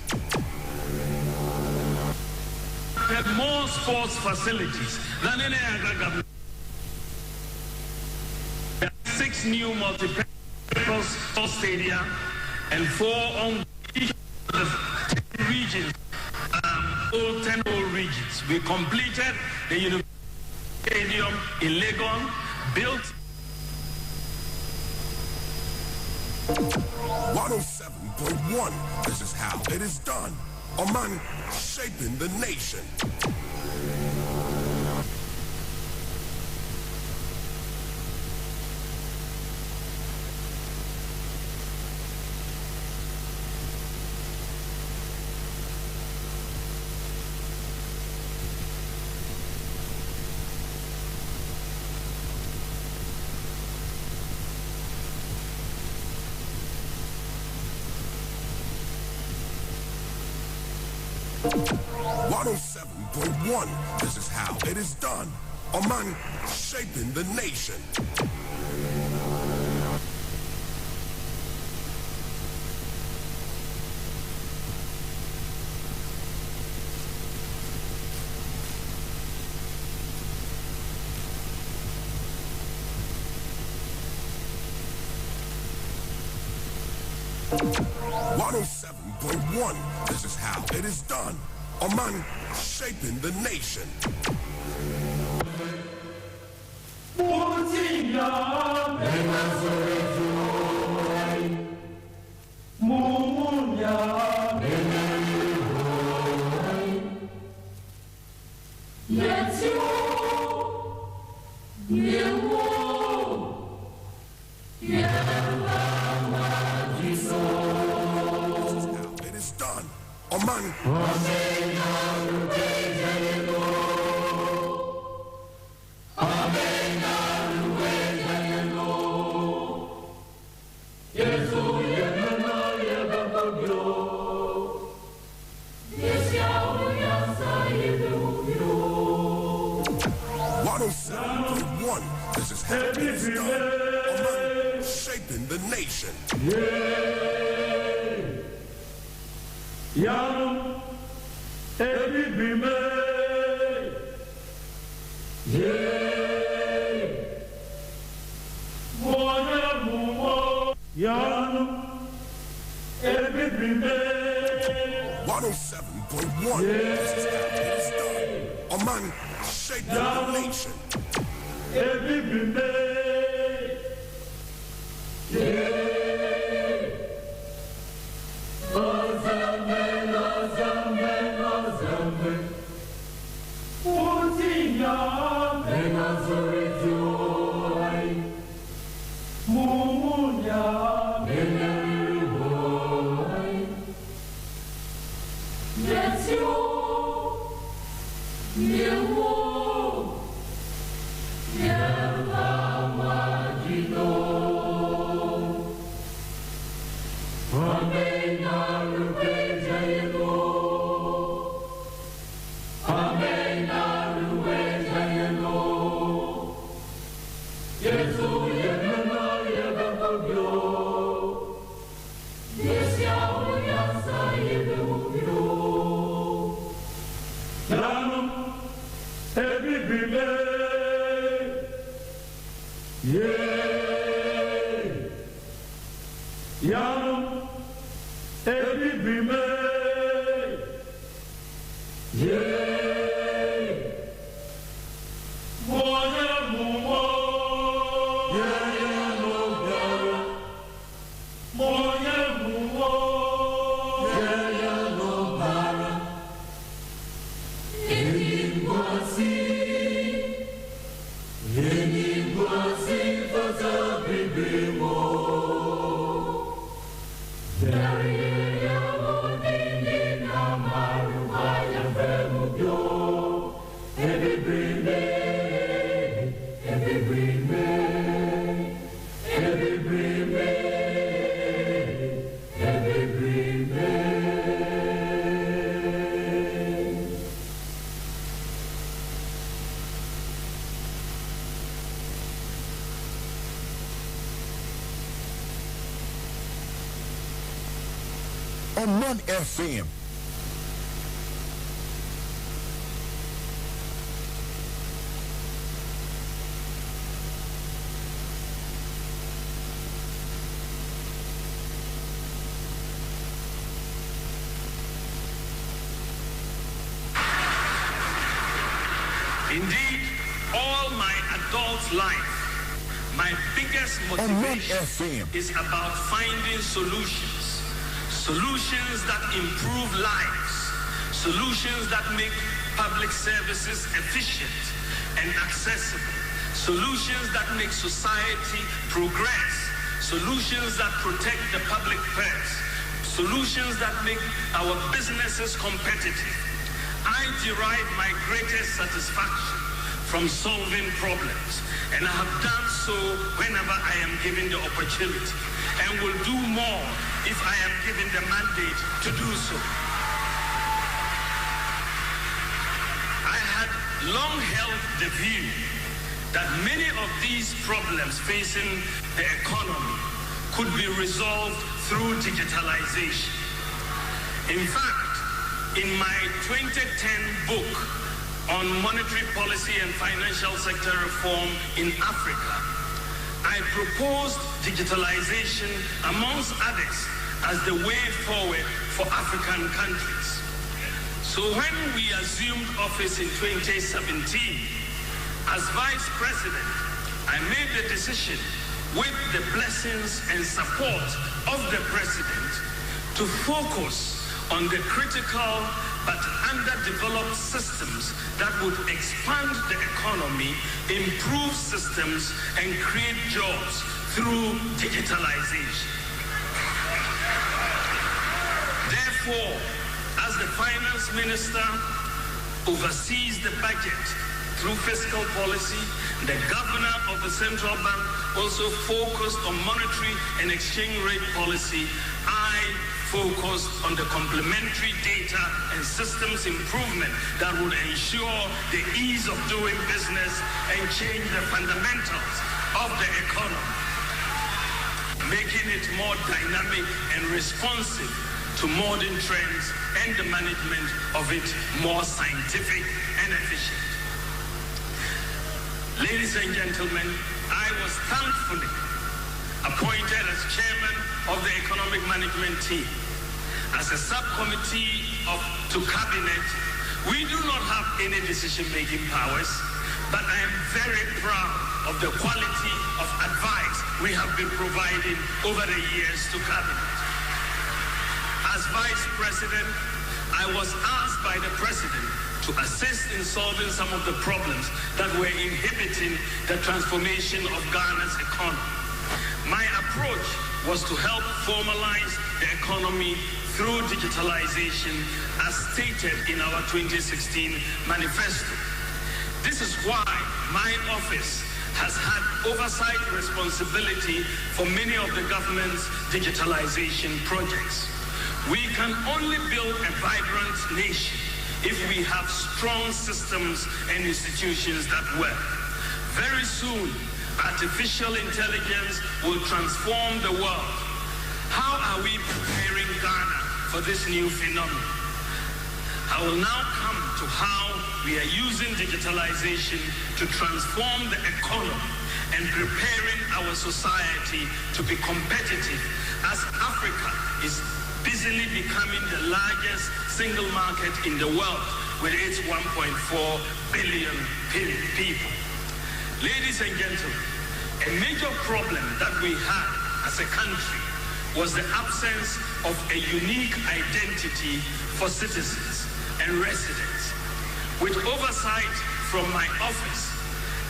We have more sports facilities than any other government. There are 6 new multi-purpose sports stadia and 4 on each of the 10 regions, all 10 regions. We completed the University Stadium in Legon, built 107.1. This is how it is done. Among shaping the nation. This is how it is done. Among shaping the nation. This is how it is done. Among shaping the nation. It is done. Among this is how it is done. Among shaping the nation. Young, every 107.1. This is how it is done. A man shaping the nation. On FM. Indeed, all my adult life, my biggest motivation is about finding solutions. Solutions that improve lives. Solutions that make public services efficient and accessible. Solutions that make society progress. Solutions that protect the public purse. Solutions that make our businesses competitive. I derive my greatest satisfaction from solving problems, and I have done so whenever I am given the opportunity, and will do more if I am given the mandate to do so. I had long held the view that many of these problems facing the economy could be resolved through digitalization. In fact, in my 2010 book on monetary policy and financial sector reform in Africa, I proposed digitalization, amongst others, as the way forward for African countries. So when we assumed office in 2017, as Vice President, I made the decision, with the blessings and support of the President, to focus on the critical but underdeveloped systems that would expand the economy, improve systems, and create jobs through digitalization. Therefore, as the Finance Minister oversees the budget through fiscal policy, the Governor of the Central Bank also focused on monetary and exchange rate policy. I focused on the complementary data and systems improvement that would ensure the ease of doing business and change the fundamentals of the economy, making it more dynamic and responsive to modern trends and the management of it more scientific and efficient. Ladies and gentlemen, I was thankfully appointed as chairman of the economic management team. As a subcommittee to cabinet, we do not have any decision-making powers, but I am very proud of the quality of advice we have been providing over the years to cabinet. As vice president, I was asked by the president to assist in solving some of the problems that were inhibiting the transformation of Ghana's economy. My approach was to help formalize the economy through digitalization as stated in our 2016 manifesto. This is why my office has had oversight responsibility for many of the government's digitalization projects. We can only build a vibrant nation if we have strong systems and institutions that work. Very soon, artificial intelligence will transform the world. How are we preparing Ghana for this new phenomenon? I will now come to how we are using digitalization to transform the economy and preparing our society to be competitive as Africa is busily becoming the largest single market in the world with its 1.4 billion people. Ladies and gentlemen, a major problem that we had as a country was the absence of a unique identity for citizens and residents. With oversight from my office,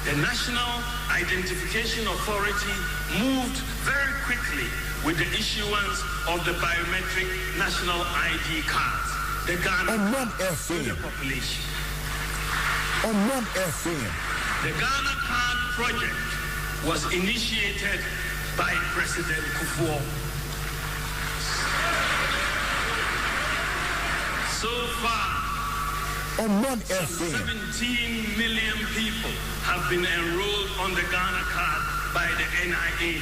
the National Identification Authority moved very quickly with the issuance of the biometric national ID cards, the Ghana card to the population. The Ghana card project was initiated by President Kufuor. So far, 17 million people have been enrolled on the Ghana card by the NIA.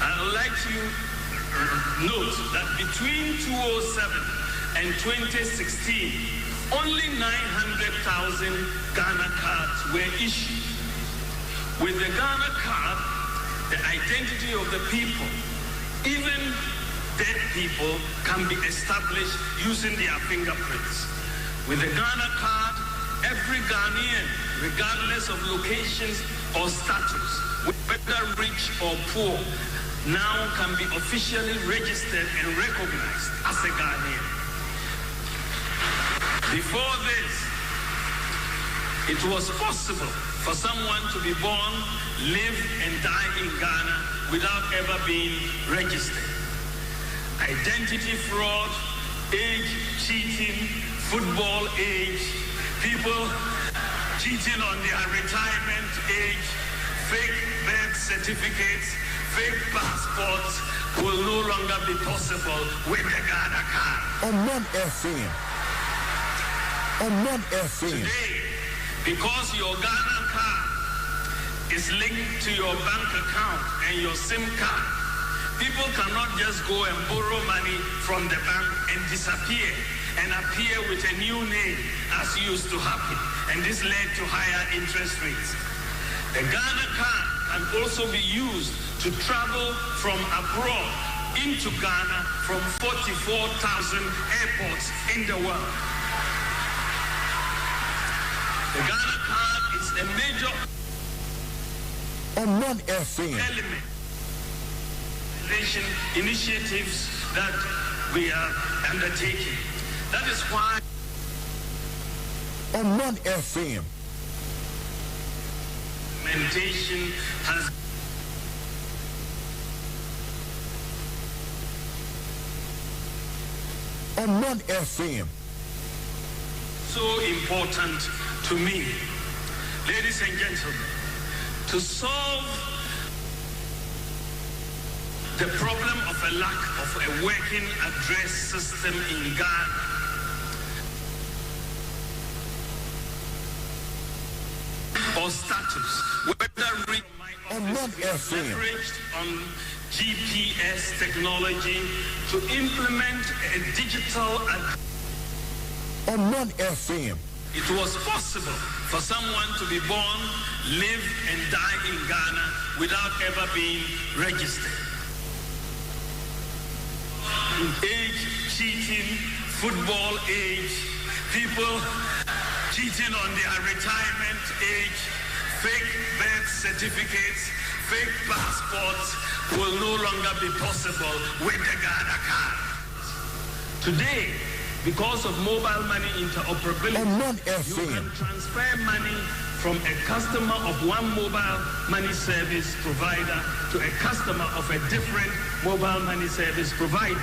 I would like to note that between 2007 and 2016, only 900,000 Ghana cards were issued. With the Ghana card, the identity of the people, even dead people, can be established using their fingerprints. With the Ghana card, every Ghanaian, regardless of locations or status, whether rich or poor, now can be officially registered and recognized as a Ghanaian. Before this, it was possible for someone to be born, live, and die in Ghana without ever being registered. Identity fraud, age cheating, football age, people cheating on their retirement age, fake birth certificates, fake passports will no longer be possible with the Ghana card. Today, because your Ghana card is linked to your bank account and your SIM card, people cannot just go and borrow money from the bank and disappear and appear with a new name as used to happen. And this led to higher interest rates. The Ghana card can also be used to travel from abroad into Ghana from 44,000 airports in the world. The Ghana card is a major element initiatives that we are undertaking. That is why implementation has so important to me. Ladies and gentlemen, to solve the problem of a lack of a working address system in Ghana, or status, whether my office is leveraged on GPS technology to implement a digital it was possible for someone to be born, live, and die in Ghana without ever being registered. Age cheating, football age, people cheating on their retirement age, fake birth certificates, fake passports will no longer be possible with the Ghana card. Today, because of mobile money interoperability, you can transfer money from a customer of one mobile money service provider to a customer of a different mobile money service provider,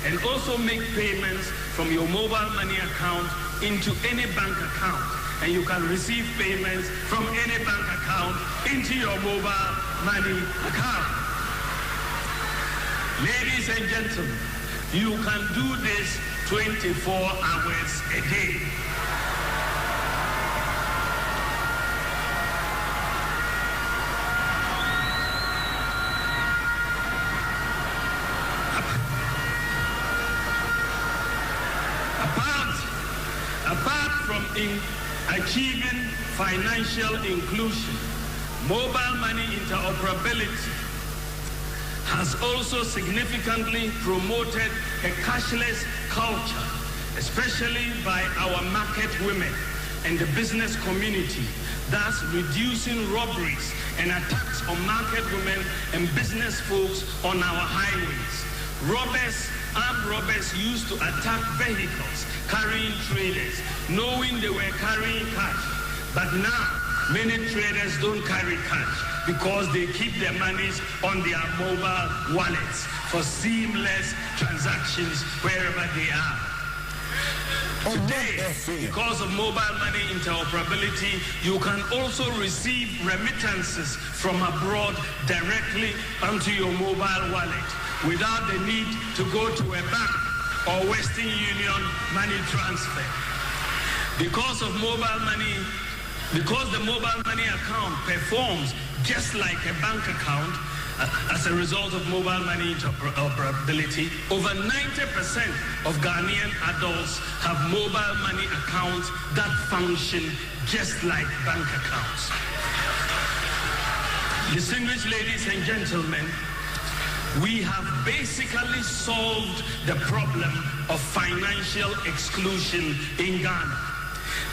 and also make payments from your mobile money account into any bank account, and you can receive payments from any bank account into your mobile money account. Ladies and gentlemen, you can do this 24 hours a day. Apart from achieving financial inclusion, mobile money interoperability has also significantly promoted a cashless culture, especially by our market women and the business community, thus reducing robberies and attacks on market women and business folks on our highways. Armed robbers used to attack vehicles carrying traders, knowing they were carrying cash. But now, many traders don't carry cash because they keep their monies on their mobile wallets for seamless transactions wherever they are. Today, because of mobile money interoperability, you can also receive remittances from abroad directly onto your mobile wallet without the need to go to a bank or Western Union money transfer. Because the mobile money account performs just like a bank account, as a result of mobile money interoperability, over 90% of Ghanaian adults have mobile money accounts that function just like bank accounts. Distinguished ladies and gentlemen, we have basically solved the problem of financial exclusion in Ghana.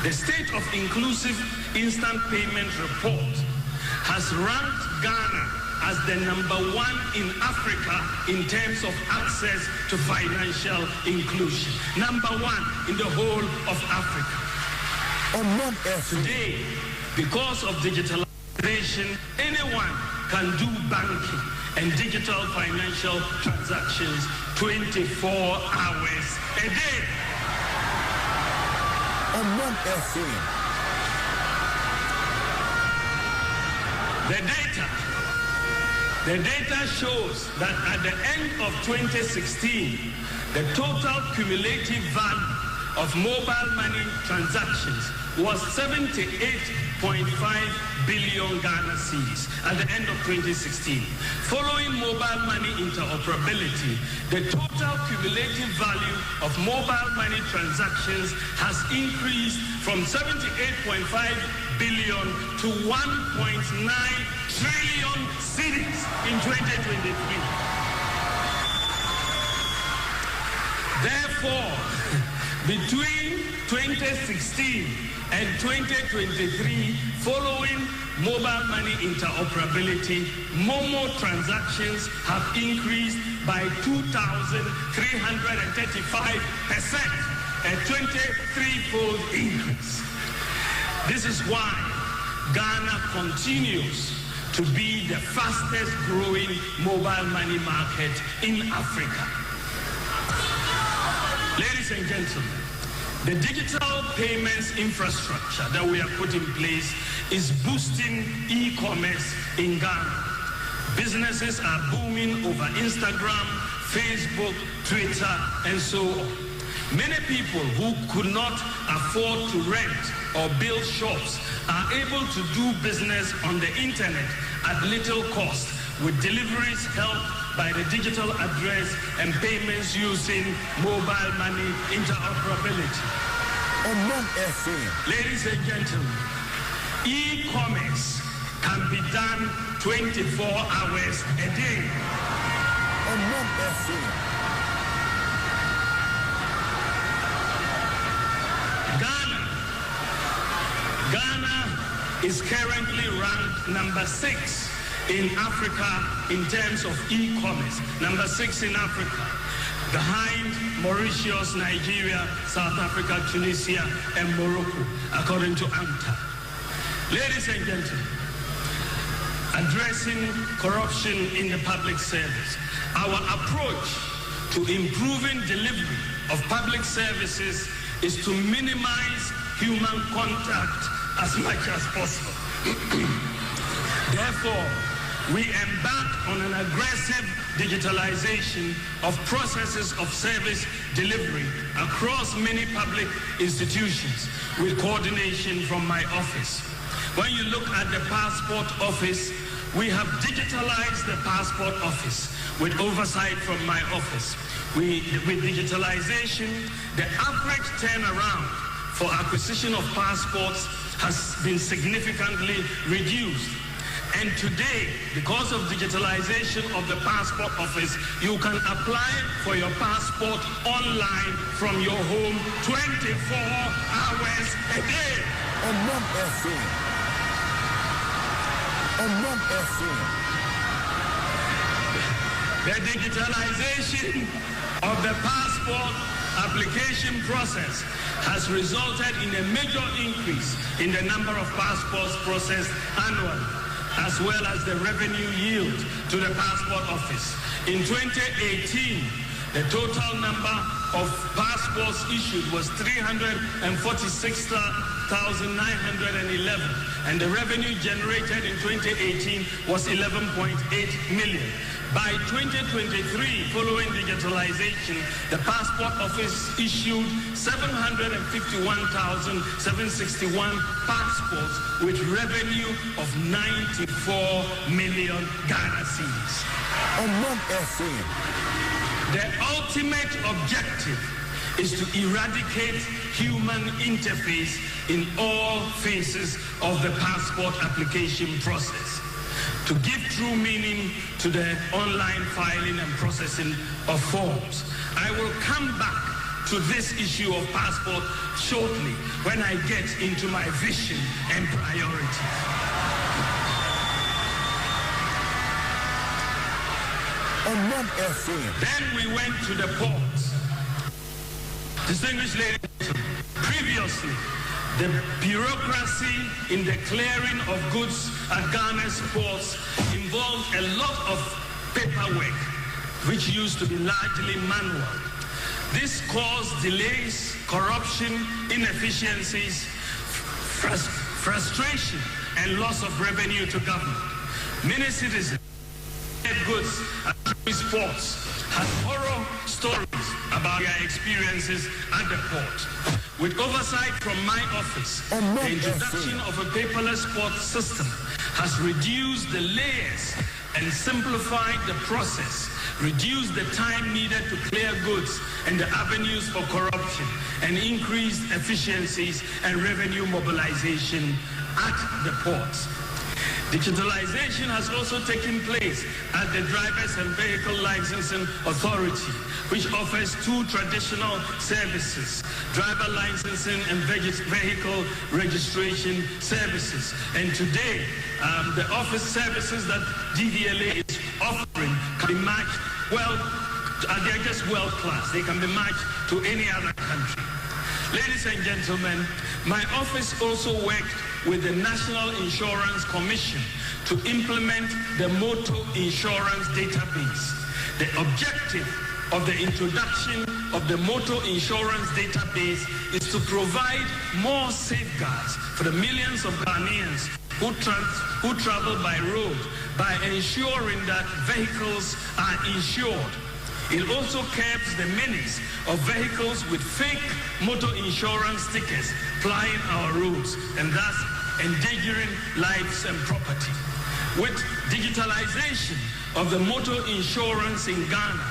The State of Inclusive Instant Payment Report has ranked Ghana as the #1 in Africa in terms of access to financial inclusion. #1 in the whole of Africa. Today, because of digitalization, anyone can do banking and digital financial transactions 24 hours a day. The data shows that at the end of 2016, the total cumulative value of mobile money transactions was 78.5 billion Ghana cedis at the end of 2016. Following mobile money interoperability, the total cumulative value of mobile money transactions has increased from 78.5 billion to 1.9 trillion cedis in 2023. Therefore, between 2016 and 2023, following mobile money interoperability, Momo transactions have increased by 2,335%, a 23-fold increase. This is why Ghana continues to be the fastest growing mobile money market in Africa. Ladies and gentlemen, the digital payments infrastructure that we have put in place is boosting e-commerce in Ghana. Businesses are booming over Instagram, Facebook, Twitter, and so on. Many people who could not afford to rent or build shops are able to do business on the internet at little cost, with deliveries helped by the digital address and payments using mobile money interoperability. Ladies and gentlemen, e-commerce can be done 24 hours a day. Ghana is currently ranked number 6 in Africa in terms of e-commerce. Number 6 in Africa, behind Mauritius, Nigeria, South Africa, Tunisia, and Morocco, according to AMTA. Ladies and gentlemen, addressing corruption in the public service. Our approach to improving delivery of public services is to minimize human contact as much as possible. Therefore, we embark on an aggressive digitalization of processes of service delivery across many public institutions with coordination from my office. When you look at the passport office, we have digitalized the passport office with oversight from my office. With digitalization, the average turnaround for acquisition of passports has been significantly reduced. And today, because of digitalization of the passport office, you can apply for your passport online from your home 24 hours a day. The digitalization of the passport application process has resulted in a major increase in the number of passports processed annually, as well as the revenue yield to the passport office. In 2018, the total number of passports issued was 346,911, and the revenue generated in 2018 was 11.8 million. By 2023, following digitalization, the passport office issued 751,761 passports with revenue of 94 million Ghana cedis. The ultimate objective is to eradicate human interface in all phases of the passport application process, to give true meaning to the online filing and processing of forms. I will come back to this issue of passport shortly when I get into my vision and priorities. Then we went to the ports. Distinguished ladies and gentlemen, previously, the bureaucracy in the clearing of goods at Ghana's ports involved a lot of paperwork, which used to be largely manual. This caused delays, corruption, inefficiencies, frustration, and loss of revenue to government. Many citizens goods at these ports had horror stories about their experiences at the port. With oversight from my office, the introduction of a paperless port system has reduced the layers and simplified the process, reduced the time needed to clear goods and the avenues for corruption, and increased efficiencies and revenue mobilization at the ports. Digitalization has also taken place at the Drivers and Vehicle Licensing Authority, which offers two traditional services: driver licensing and vehicle registration services. And today, the office services that DVLA is offering can be matched, well, they're just world class. They can be matched to any other country. Ladies and gentlemen, my office also worked with the National Insurance Commission to implement the motor insurance database. The objective of the introduction of the motor insurance database is to provide more safeguards for the millions of Ghanaians who travel by road by ensuring that vehicles are insured. It also curbs the menace of vehicles with fake motor insurance stickers plying our roads and thus endangering lives and property. With digitalization of the motor insurance in Ghana,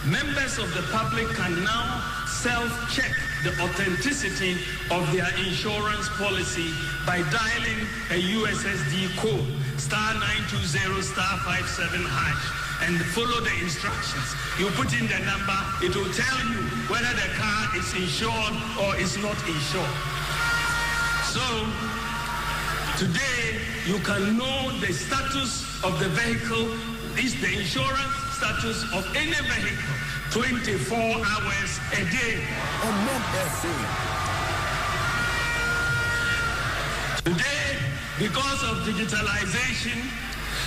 members of the public can now self-check the authenticity of their insurance policy by dialing a USSD code *920*57# and follow the instructions. You put in the number, it will tell you whether the car is insured or is not insured. So today you can know the status of the vehicle, is the insurance status of any vehicle 24 hours a day. Today, because of digitalization,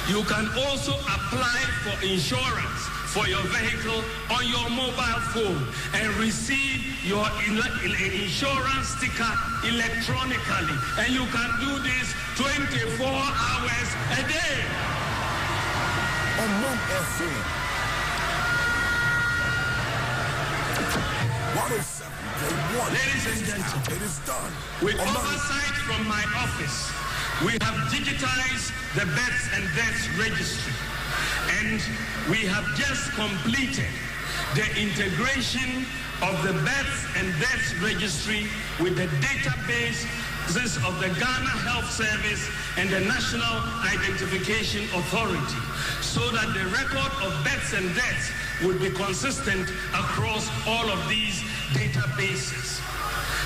you can also apply for insurance for your vehicle on your mobile phone and receive your insurance sticker electronically. And you can do this 24 hours a day. Ladies and gentlemen, it is done. With oversight from my office, we have digitized the births and deaths registry, and we have just completed the integration of the births and deaths registry with the databases of the Ghana Health Service and the National Identification Authority, so that the record of births and deaths would be consistent across all of these databases.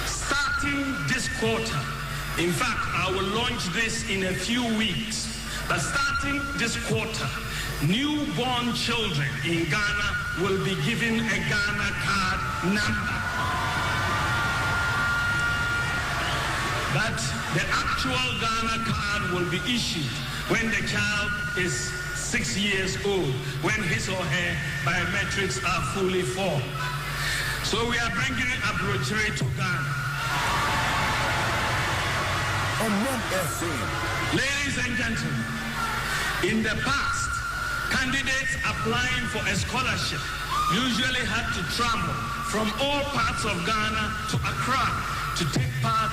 Starting this quarter, in fact, I will launch this in a few weeks, but starting this quarter, newborn children in Ghana will be given a Ghana card number. But the actual Ghana card will be issued when the child is 6 years old, when his or her biometrics are fully formed. So we are bringing a brochure to Ghana. Ladies and gentlemen, in the past, candidates applying for a scholarship usually had to travel from all parts of Ghana to Accra to take part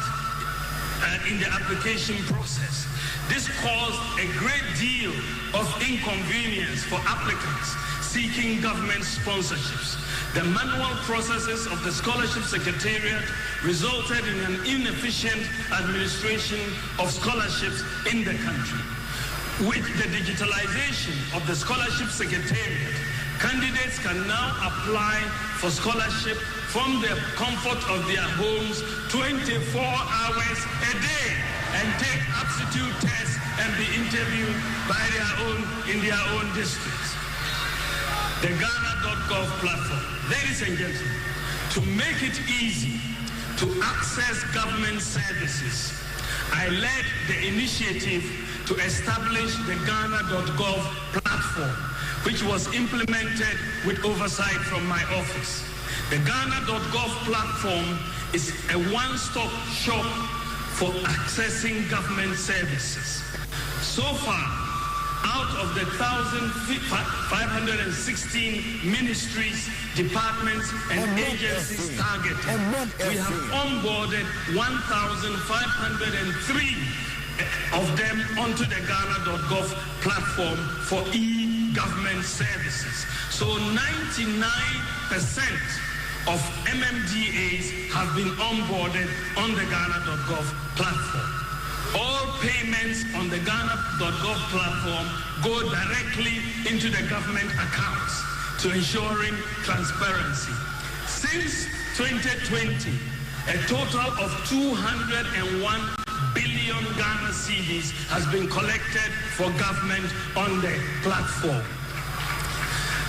in the application process. This caused a great deal of inconvenience for applicants seeking government sponsorships. The manual processes of the Scholarship Secretariat resulted in an inefficient administration of scholarships in the country. With the digitalization of the Scholarship Secretariat, candidates can now apply for scholarship from the comfort of their homes 24 hours a day and take aptitude tests and be interviewed by in their own districts. The Ghana.gov platform. Ladies and gentlemen, to make it easy to access government services, I led the initiative to establish the Ghana.gov platform, which was implemented with oversight from my office. The Ghana.gov platform is a one-stop shop for accessing government services. So far, out of the 1,516 ministries, departments, and agencies targeted, we have onboarded 1,503 of them onto the Ghana.gov platform for e-government services. So 99% of MMDAs have been onboarded on the Ghana.gov platform. All payments on the Ghana.gov platform go directly into the government accounts to ensuring transparency. Since 2020, a total of 201 billion Ghana cedis has been collected for government on the platform.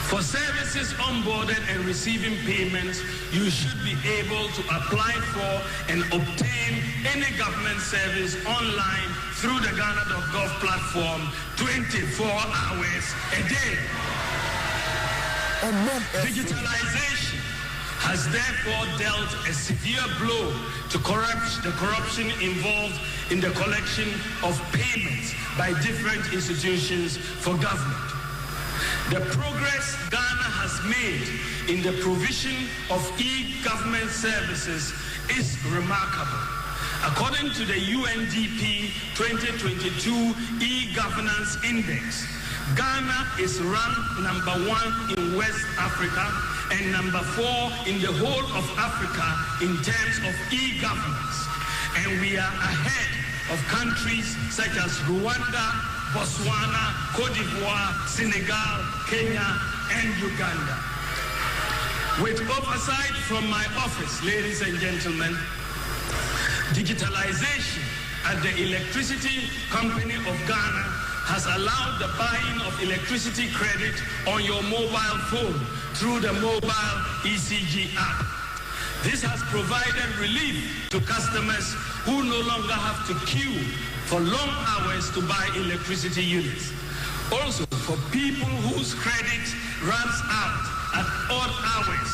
For services onboarded and receiving payments, you should be able to apply for and obtain any government service online through the Ghana.gov platform 24 hours a day. Digitalization has therefore dealt a severe blow to the corruption involved in the collection of payments by different institutions for government. The progress Ghana has made in the provision of e-government services is remarkable. According to the UNDP 2022 e-governance index, Ghana is ranked #1 in West Africa and number 4 in the whole of Africa in terms of e-governance. And we are ahead of countries such as Rwanda, Botswana, Cote d'Ivoire, Senegal, Kenya, and Uganda. With oversight from my office, ladies and gentlemen, digitalization at the Electricity Company of Ghana has allowed the buying of electricity credit on your mobile phone through the mobile ECG app. This has provided relief to customers who no longer have to queue for long hours to buy electricity units. Also, for people whose credit runs out at odd hours,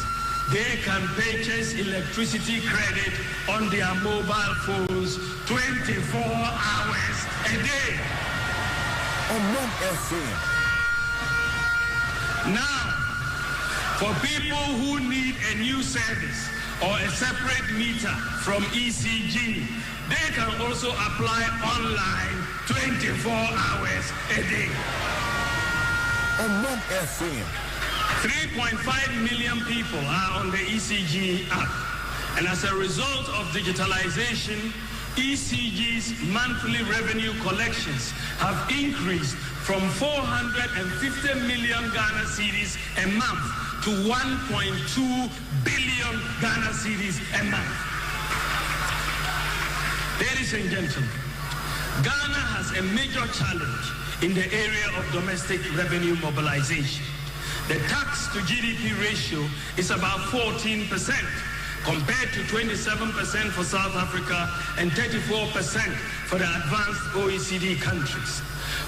they can purchase electricity credit on their mobile phones 24 hours a day. Now, for people who need a new service or a separate meter from ECG, they can also apply online 24 hours a day. 3.5 million people are on the ECG app, and as a result of digitalization, ECG's monthly revenue collections have increased from 450 million Ghana cedis a month to 1.2 billion Ghana cedis a month. Ladies and gentlemen, Ghana has a major challenge in the area of domestic revenue mobilization. The tax to GDP ratio is about 14%, compared to 27% for South Africa and 34% for the advanced OECD countries.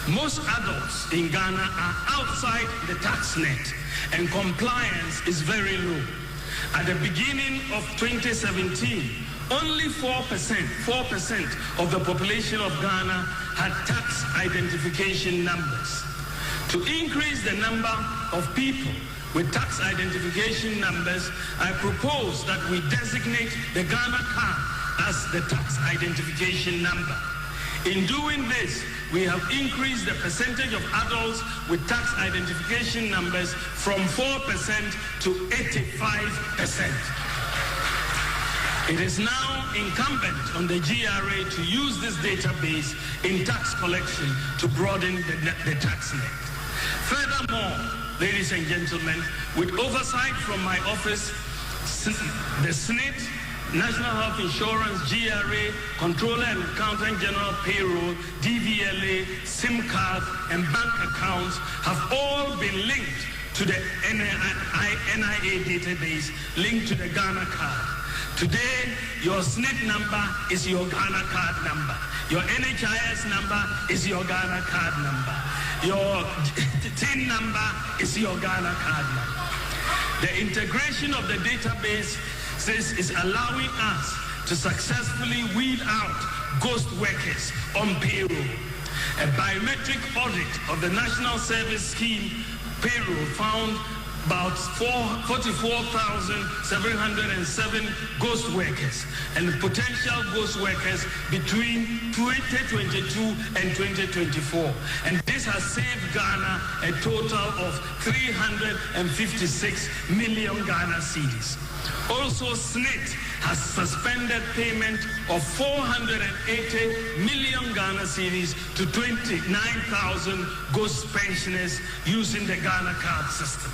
Most adults in Ghana are outside the tax net, and compliance is very low. At the beginning of 2017, only 4% of the population of Ghana had tax identification numbers. To increase the number of people with tax identification numbers, I propose that we designate the Ghana card as the tax identification number. In doing this, we have increased the percentage of adults with tax identification numbers from 4% to 85%. It is now incumbent on the GRA to use this database in tax collection to broaden the tax net. Furthermore, ladies and gentlemen, with oversight from my office, the SNIT, National Health Insurance, GRA, Controller and Accountant General Payroll, DVLA, SIM card, and bank accounts have all been linked to the NIA database linked to the Ghana card. Today, your SNIT number is your Ghana card number. Your NHIS number is your Ghana card number. Your TIN number is your Ghana card number. The integration of the database is allowing us to successfully weed out ghost workers on payroll. A biometric audit of the National Service Scheme payroll found about 44,707 ghost workers and potential ghost workers between 2022 and 2024. And this has saved Ghana a total of 356 million Ghana cedis. Also, SNIT has suspended payment of 480 million Ghana cedis to 29,000 ghost pensioners using the Ghana card system.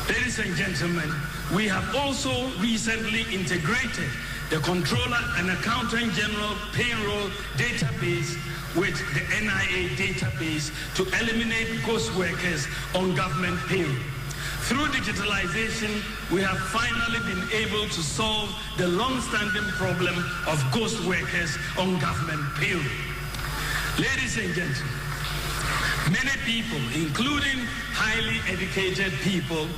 Ladies and gentlemen, we have also recently integrated the Controller and Accountant General Payroll database with the NIA database to eliminate ghost workers on government payroll. Through digitalization, we have finally been able to solve the long-standing problem of ghost workers on government payroll. Ladies and gentlemen, many people, including highly educated people,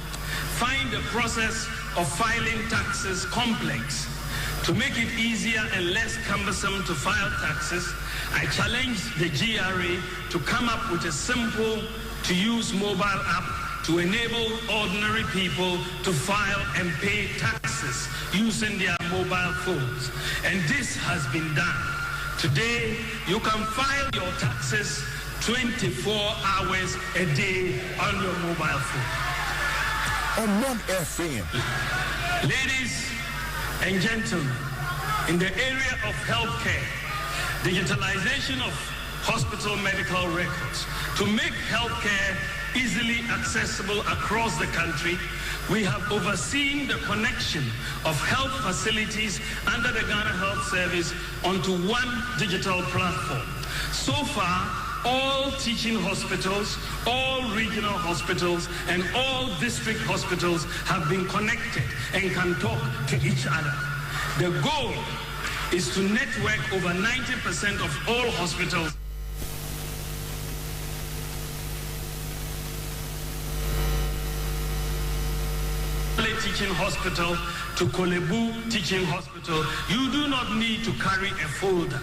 find the process of filing taxes complex. To make it easier and less cumbersome to file taxes, I challenged the GRA to come up with a simple-to-use mobile app to enable ordinary people to file and pay taxes using their mobile phones. And this has been done. Today, you can file your taxes 24 hours a day on your mobile phone. on 1FM. Ladies and gentlemen, in the area of healthcare, digitalization of hospital medical records to make healthcare easily accessible across the country, we have overseen the connection of health facilities under the Ghana Health Service onto one digital platform. So far, all teaching hospitals, all regional hospitals, and all district hospitals have been connected and can talk to each other. The goal is to network over 90% of all hospitals. Teaching hospital to Kolebu Teaching Hospital, you do not need to carry a folder.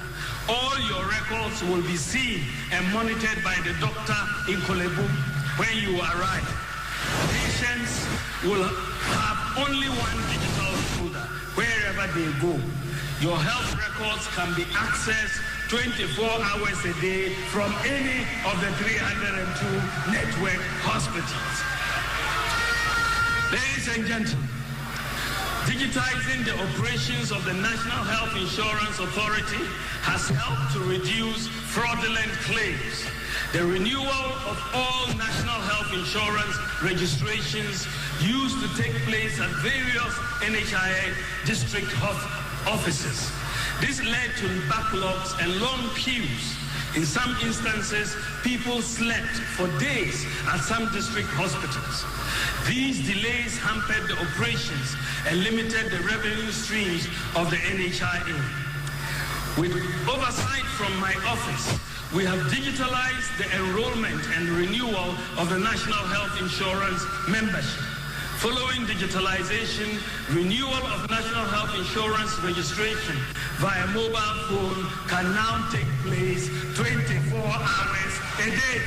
All your records will be seen and monitored by the doctor in Kolebu when you arrive. Patients will have only one digital folder wherever they go. Your health records can be accessed 24 hours a day from any of the 302 network hospitals. Ladies and gentlemen, digitizing the operations of the National Health Insurance Authority has helped to reduce fraudulent claims. The renewal of all national health insurance registrations used to take place at various NHIA district offices. This led to backlogs and long queues. In some instances, people slept for days at some district hospitals. These delays hampered the operations and limited the revenue streams of the NHIA. With oversight from my office, we have digitalized the enrollment and renewal of the National Health Insurance membership. Following digitalization, renewal of National Health Insurance registration via mobile phone can now take place 24 hours a day.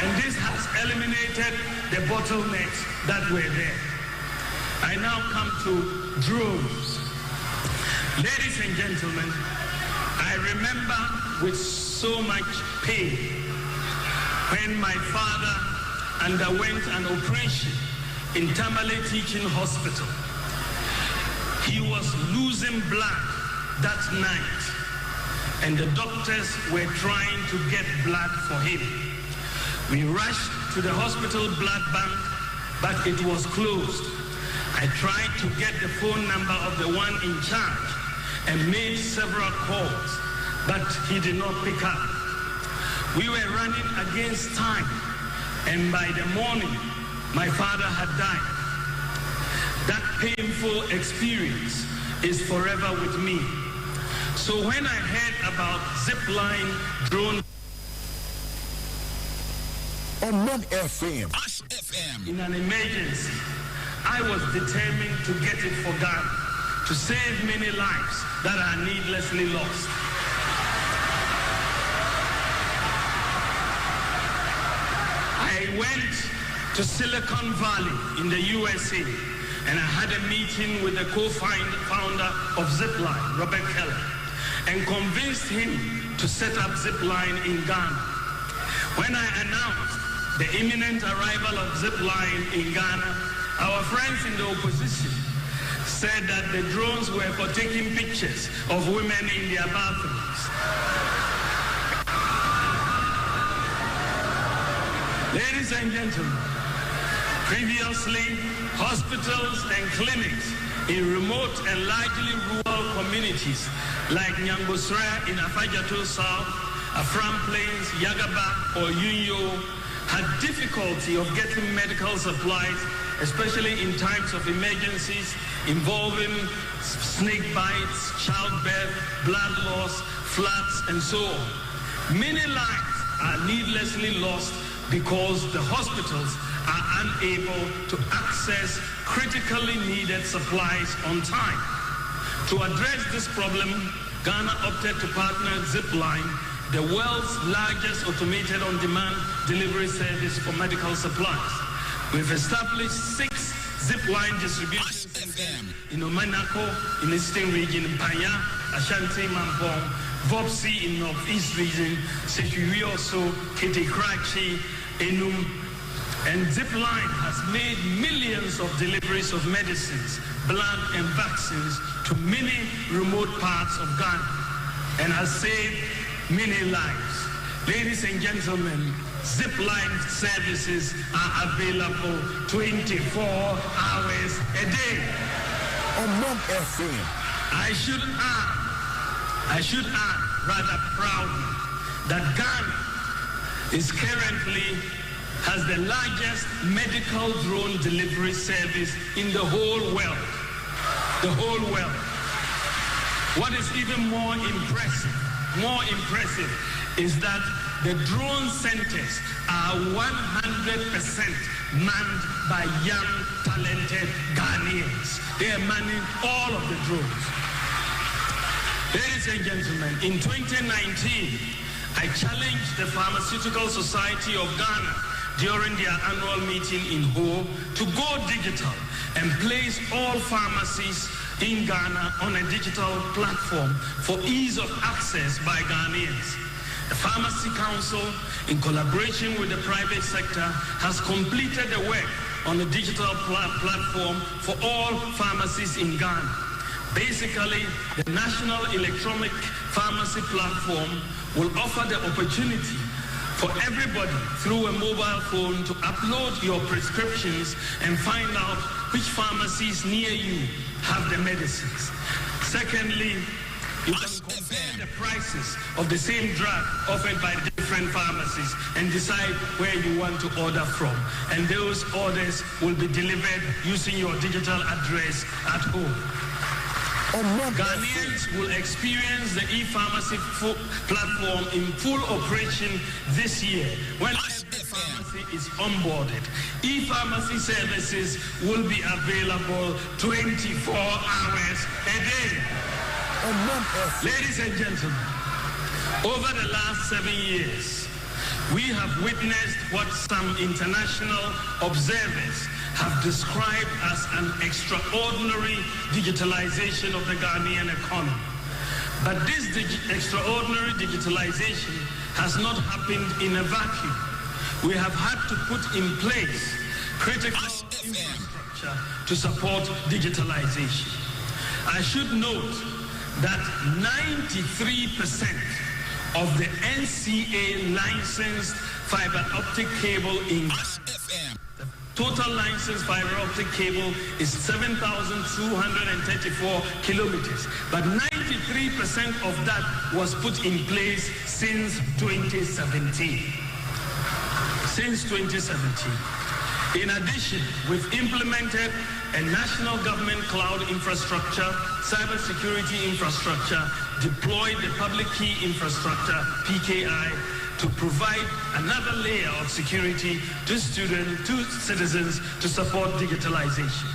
And this has eliminated the bottlenecks that were there. I now come to drones. Ladies and gentlemen, I remember with so much pain when my father underwent an operation in Tamale Teaching Hospital. He was losing blood that night, and the doctors were trying to get blood for him. We rushed to the hospital blood bank, but it was closed. I tried to get the phone number of the one in charge and made several calls, but he did not pick up. We were running against time, and by the morning, my father had died. That painful experience is forever with me. So when I heard about zipline drone on 1FM, in an emergency, I was determined to get it for Ghana, to save many lives that are needlessly lost. I went to Silicon Valley in the USA, and I had a meeting with the co-founder of Zipline, Robert Keller, and convinced him to set up Zipline in Ghana. When I announced the imminent arrival of Zipline in Ghana, our friends in the opposition said that the drones were for taking pictures of women in their bathrooms. Ladies and gentlemen, previously, hospitals and clinics in remote and largely rural communities like Nyangosra in Afajato South, Afram Plains, Yagaba, or Yunyo had difficulty of getting medical supplies, especially in times of emergencies involving snake bites, childbirth, blood loss, floods, and so on. Many lives are needlessly lost because the hospitals are unable to access critically needed supplies on time. To address this problem, Ghana opted to partner Zipline, the world's largest automated on-demand delivery service for medical supplies. We've established 6 Zipline distribution centers in Omanako, in the Eastern region, in Panya, Ashanti, Mampong, Vopsi in Northeast region, Sechiwi also, Kete Krachi, Enum, And Zipline has made millions of deliveries of medicines, blood, and vaccines to many remote parts of Ghana and has saved many lives. Ladies and gentlemen, Zipline services are available 24 hours a day. I should add rather proudly that Ghana has the largest medical drone delivery service in the whole world. The whole world. What is even more impressive is that the drone centers are 100% manned by young, talented Ghanaians. They are manning all of the drones. Ladies and gentlemen, in 2019, I challenged the Pharmaceutical Society of Ghana during their annual meeting in Ho to go digital and place all pharmacies in Ghana on a digital platform for ease of access by Ghanaians. The Pharmacy Council, in collaboration with the private sector, has completed the work on a digital platform for all pharmacies in Ghana. Basically, the National Electronic Pharmacy Platform will offer the opportunity for everybody through a mobile phone to upload your prescriptions and find out which pharmacies near you have the medicines. Secondly, you can compare the prices of the same drug offered by different pharmacies and decide where you want to order from. And those orders will be delivered using your digital address at home. Ghanaians will experience the e-pharmacy platform in full operation this year when every pharmacy is onboarded. E-pharmacy services will be available 24 hours a day. Ladies and gentlemen, over the last 7 years, we have witnessed what some international observers have described as an extraordinary digitalization of the Ghanaian economy. But this extraordinary digitalization has not happened in a vacuum. We have had to put in place critical infrastructure to support digitalization. I should note that 93% of the NCA licensed fiber optic cable in the total licensed fiber optic cable is 7,234 kilometers, but 93% of that was put in place since 2017. In addition, we've implemented a national government cloud infrastructure, cybersecurity infrastructure, deployed the public key infrastructure, PKI, to provide another layer of security to students, to citizens, to support digitalization.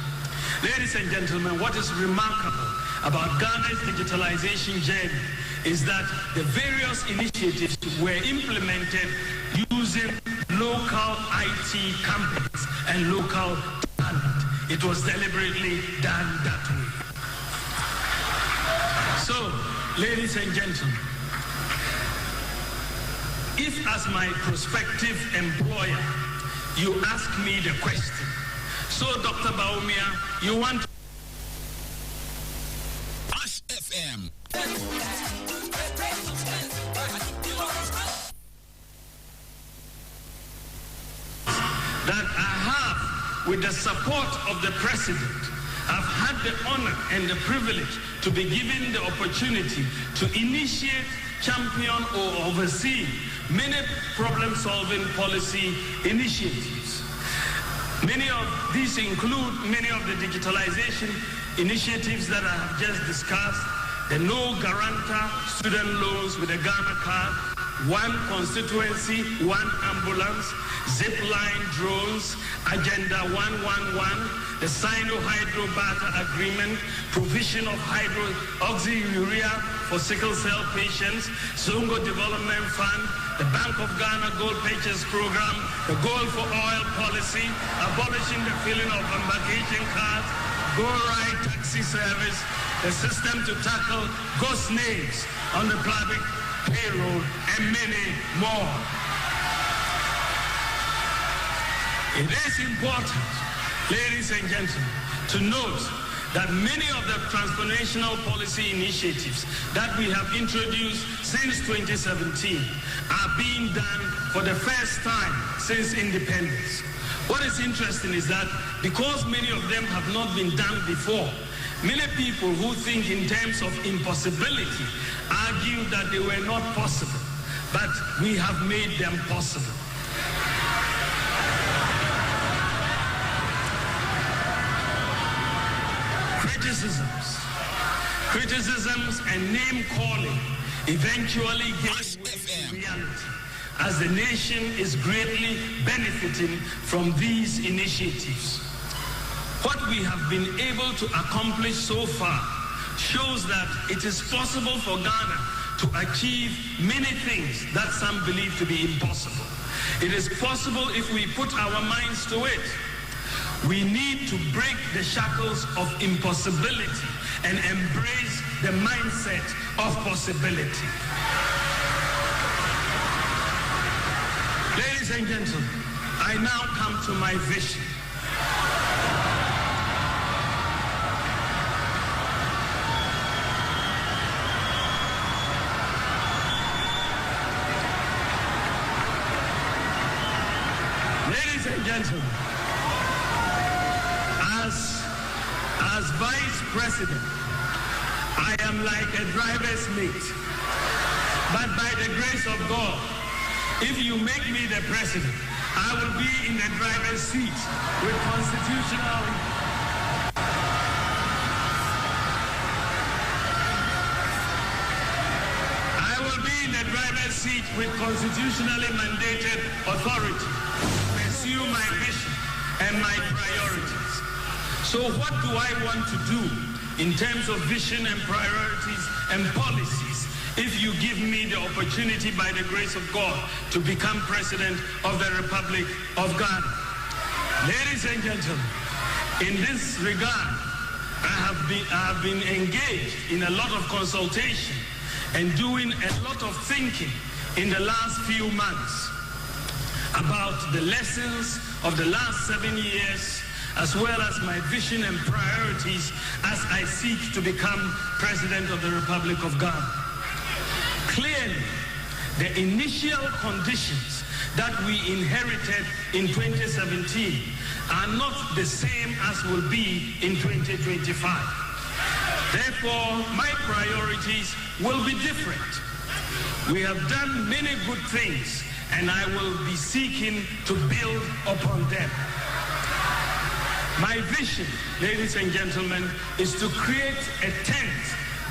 Ladies and gentlemen, what is remarkable about Ghana's digitalization journey is that the various initiatives were implemented using local IT companies and local talent. It was deliberately done that way. So, ladies and gentlemen, if as my prospective employer, you ask me the question, so Dr. Bawumia, you want to Ash FM. that I have, with the support of the President, I've had the honor and the privilege to be given the opportunity to initiate, champion, or oversee many problem-solving policy initiatives. Many of these include many of the digitalization initiatives that I have just discussed, the no guarantor student loans with a Ghana card, one constituency, one ambulance, Zipline drones, Agenda 111, the Sino-Hydro Barter Agreement, provision of hydroxyurea for sickle cell patients, Zongo Development Fund, the Bank of Ghana Gold Purchase Program, the Gold for Oil Policy, abolishing the filling of embarkation cards, Go Right Taxi Service, the system to tackle ghost names on the public payroll, and many more. It is important, ladies and gentlemen, to note that many of the transformational policy initiatives that we have introduced since 2017 are being done for the first time since independence. What is interesting is that because many of them have not been done before, many people who think in terms of impossibility argue that they were not possible, but we have made them possible. Criticisms and name calling eventually gave way to reality, as the nation is greatly benefiting from these initiatives. What we have been able to accomplish so far shows that it is possible for Ghana to achieve many things that some believe to be impossible. It is possible if we put our minds to it. We need to break the shackles of impossibility and embrace the mindset of possibility. Ladies and gentlemen, I now come to my vision. Ladies and gentlemen, as Vice President, I am like a driver's mate. But by the grace of God, if you make me the president, I will be in the driver's seat with constitutional... I will be in the driver's seat with constitutionally mandated authority to pursue my vision and my priorities. So what do I want to do in terms of vision and priorities and policies if you give me the opportunity by the grace of God to become president of the Republic of Ghana? Ladies and gentlemen, in this regard, I have been engaged in a lot of consultation and doing a lot of thinking in the last few months about the lessons of the last 7 years, as well as my vision and priorities as I seek to become President of the Republic of Ghana. Clearly, the initial conditions that we inherited in 2017 are not the same as will be in 2025. Therefore, my priorities will be different. We have done many good things, and I will be seeking to build upon them. My vision, ladies and gentlemen, is to create a tent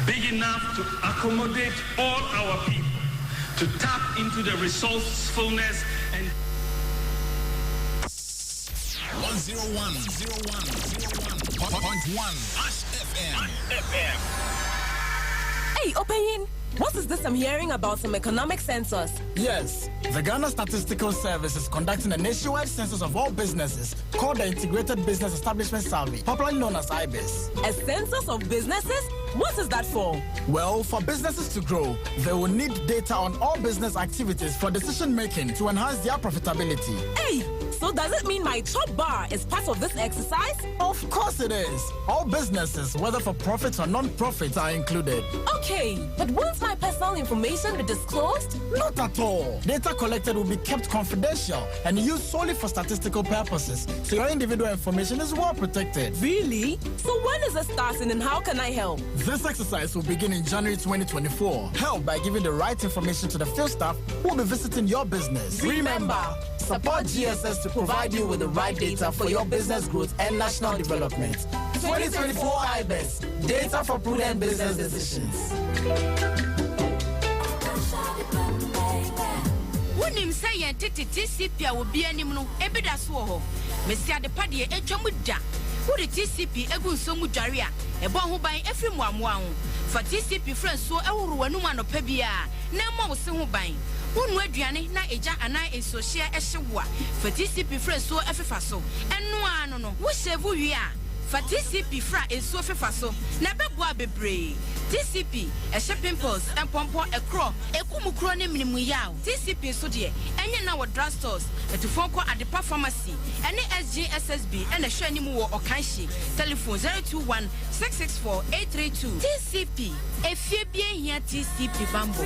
big enough to accommodate all our people, to tap into the resourcefulness and 101.1 FM. Hey, Opeyin, what is this I'm hearing about some economic census? Yes, the Ghana Statistical Service is conducting a nationwide census of all businesses called the Integrated Business Establishment Survey, popularly known as IBES. A census of businesses? What is that for? Well, for businesses to grow, they will need data on all business activities for decision-making to enhance their profitability. Hey, so does it mean my top bar is part of this exercise? Of course it is. All businesses, whether for profit or non-profit, are included. Okay, but won't my personal information be disclosed? Not at all. Data collected will be kept confidential and used solely for statistical purposes, so your individual information is well protected. Really? So when is it starting and how can I help? This exercise will begin in January 2024. Help by giving the right information to the field staff who will be visiting your business. Remember, support GSS to provide you with the right data for your business growth and national development. 2024 IBES, data for prudent business decisions. Unim say titi TCP will be animal, ebida swoho. Mr. de Paddy, a jomuda. Who the TCP egun so mujaria, a bon who by every one. For TCP friends so Uruanuma no Pebia, no more so buying. Unwediane na eja and I is so share a shewa. For TCP friends so effaso, and no, we say who we are. fa TCP fra enso fefa so na beboa bebre TCP ehye pimples empompo ekro ekumukro ne minimu yaw TCP so de enye na wo drugstores etufonko adepa pharmacy ene SGSSB ene hwe animu wo okanhye telephone 021 664 832 TCP efie bia hia TCP bambo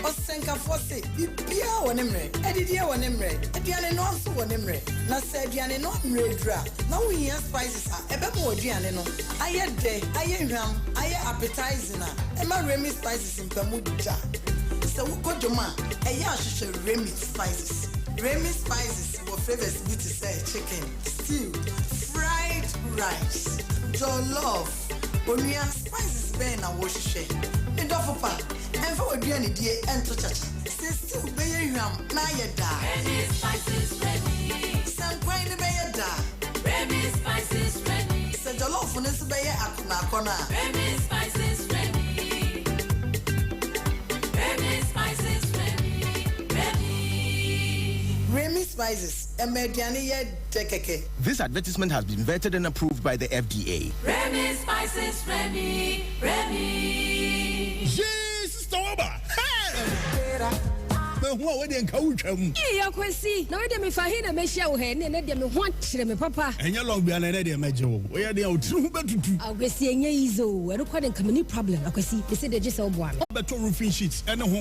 Osenka fose bibia wonemre edidia wonemre ediane no so wonemre na se ediane no mre dra na wo hia spices a ebemo aduane no aye de aye hwam aye appetizing a ema remi spices mpamu ja se wo kodoma eye ahwehwe remi spices wo flavors be to say chicken stew fried rice jollof Bawumia spices be na wo hwehwe ndofopa and for Diani dear and to church. Still be yam, na yada. Remy spices ready. Some kind of bayada. Remy spices ready. Said the love for this bay at corner. Remy spices ready. Remy spices ready. Remy spices, a mediani yet tekeke. This advertisement has been vetted and approved by the FDA. Remy spices ready. Who are they encouraging? You can see, no, they may find a measure and let them want to papa. And you're long beyond an idea, Major. Where they are true, but I'll be seeing you, so we're not quite a community problem. I can see, they said they just all one. But two roofing sheets and a home.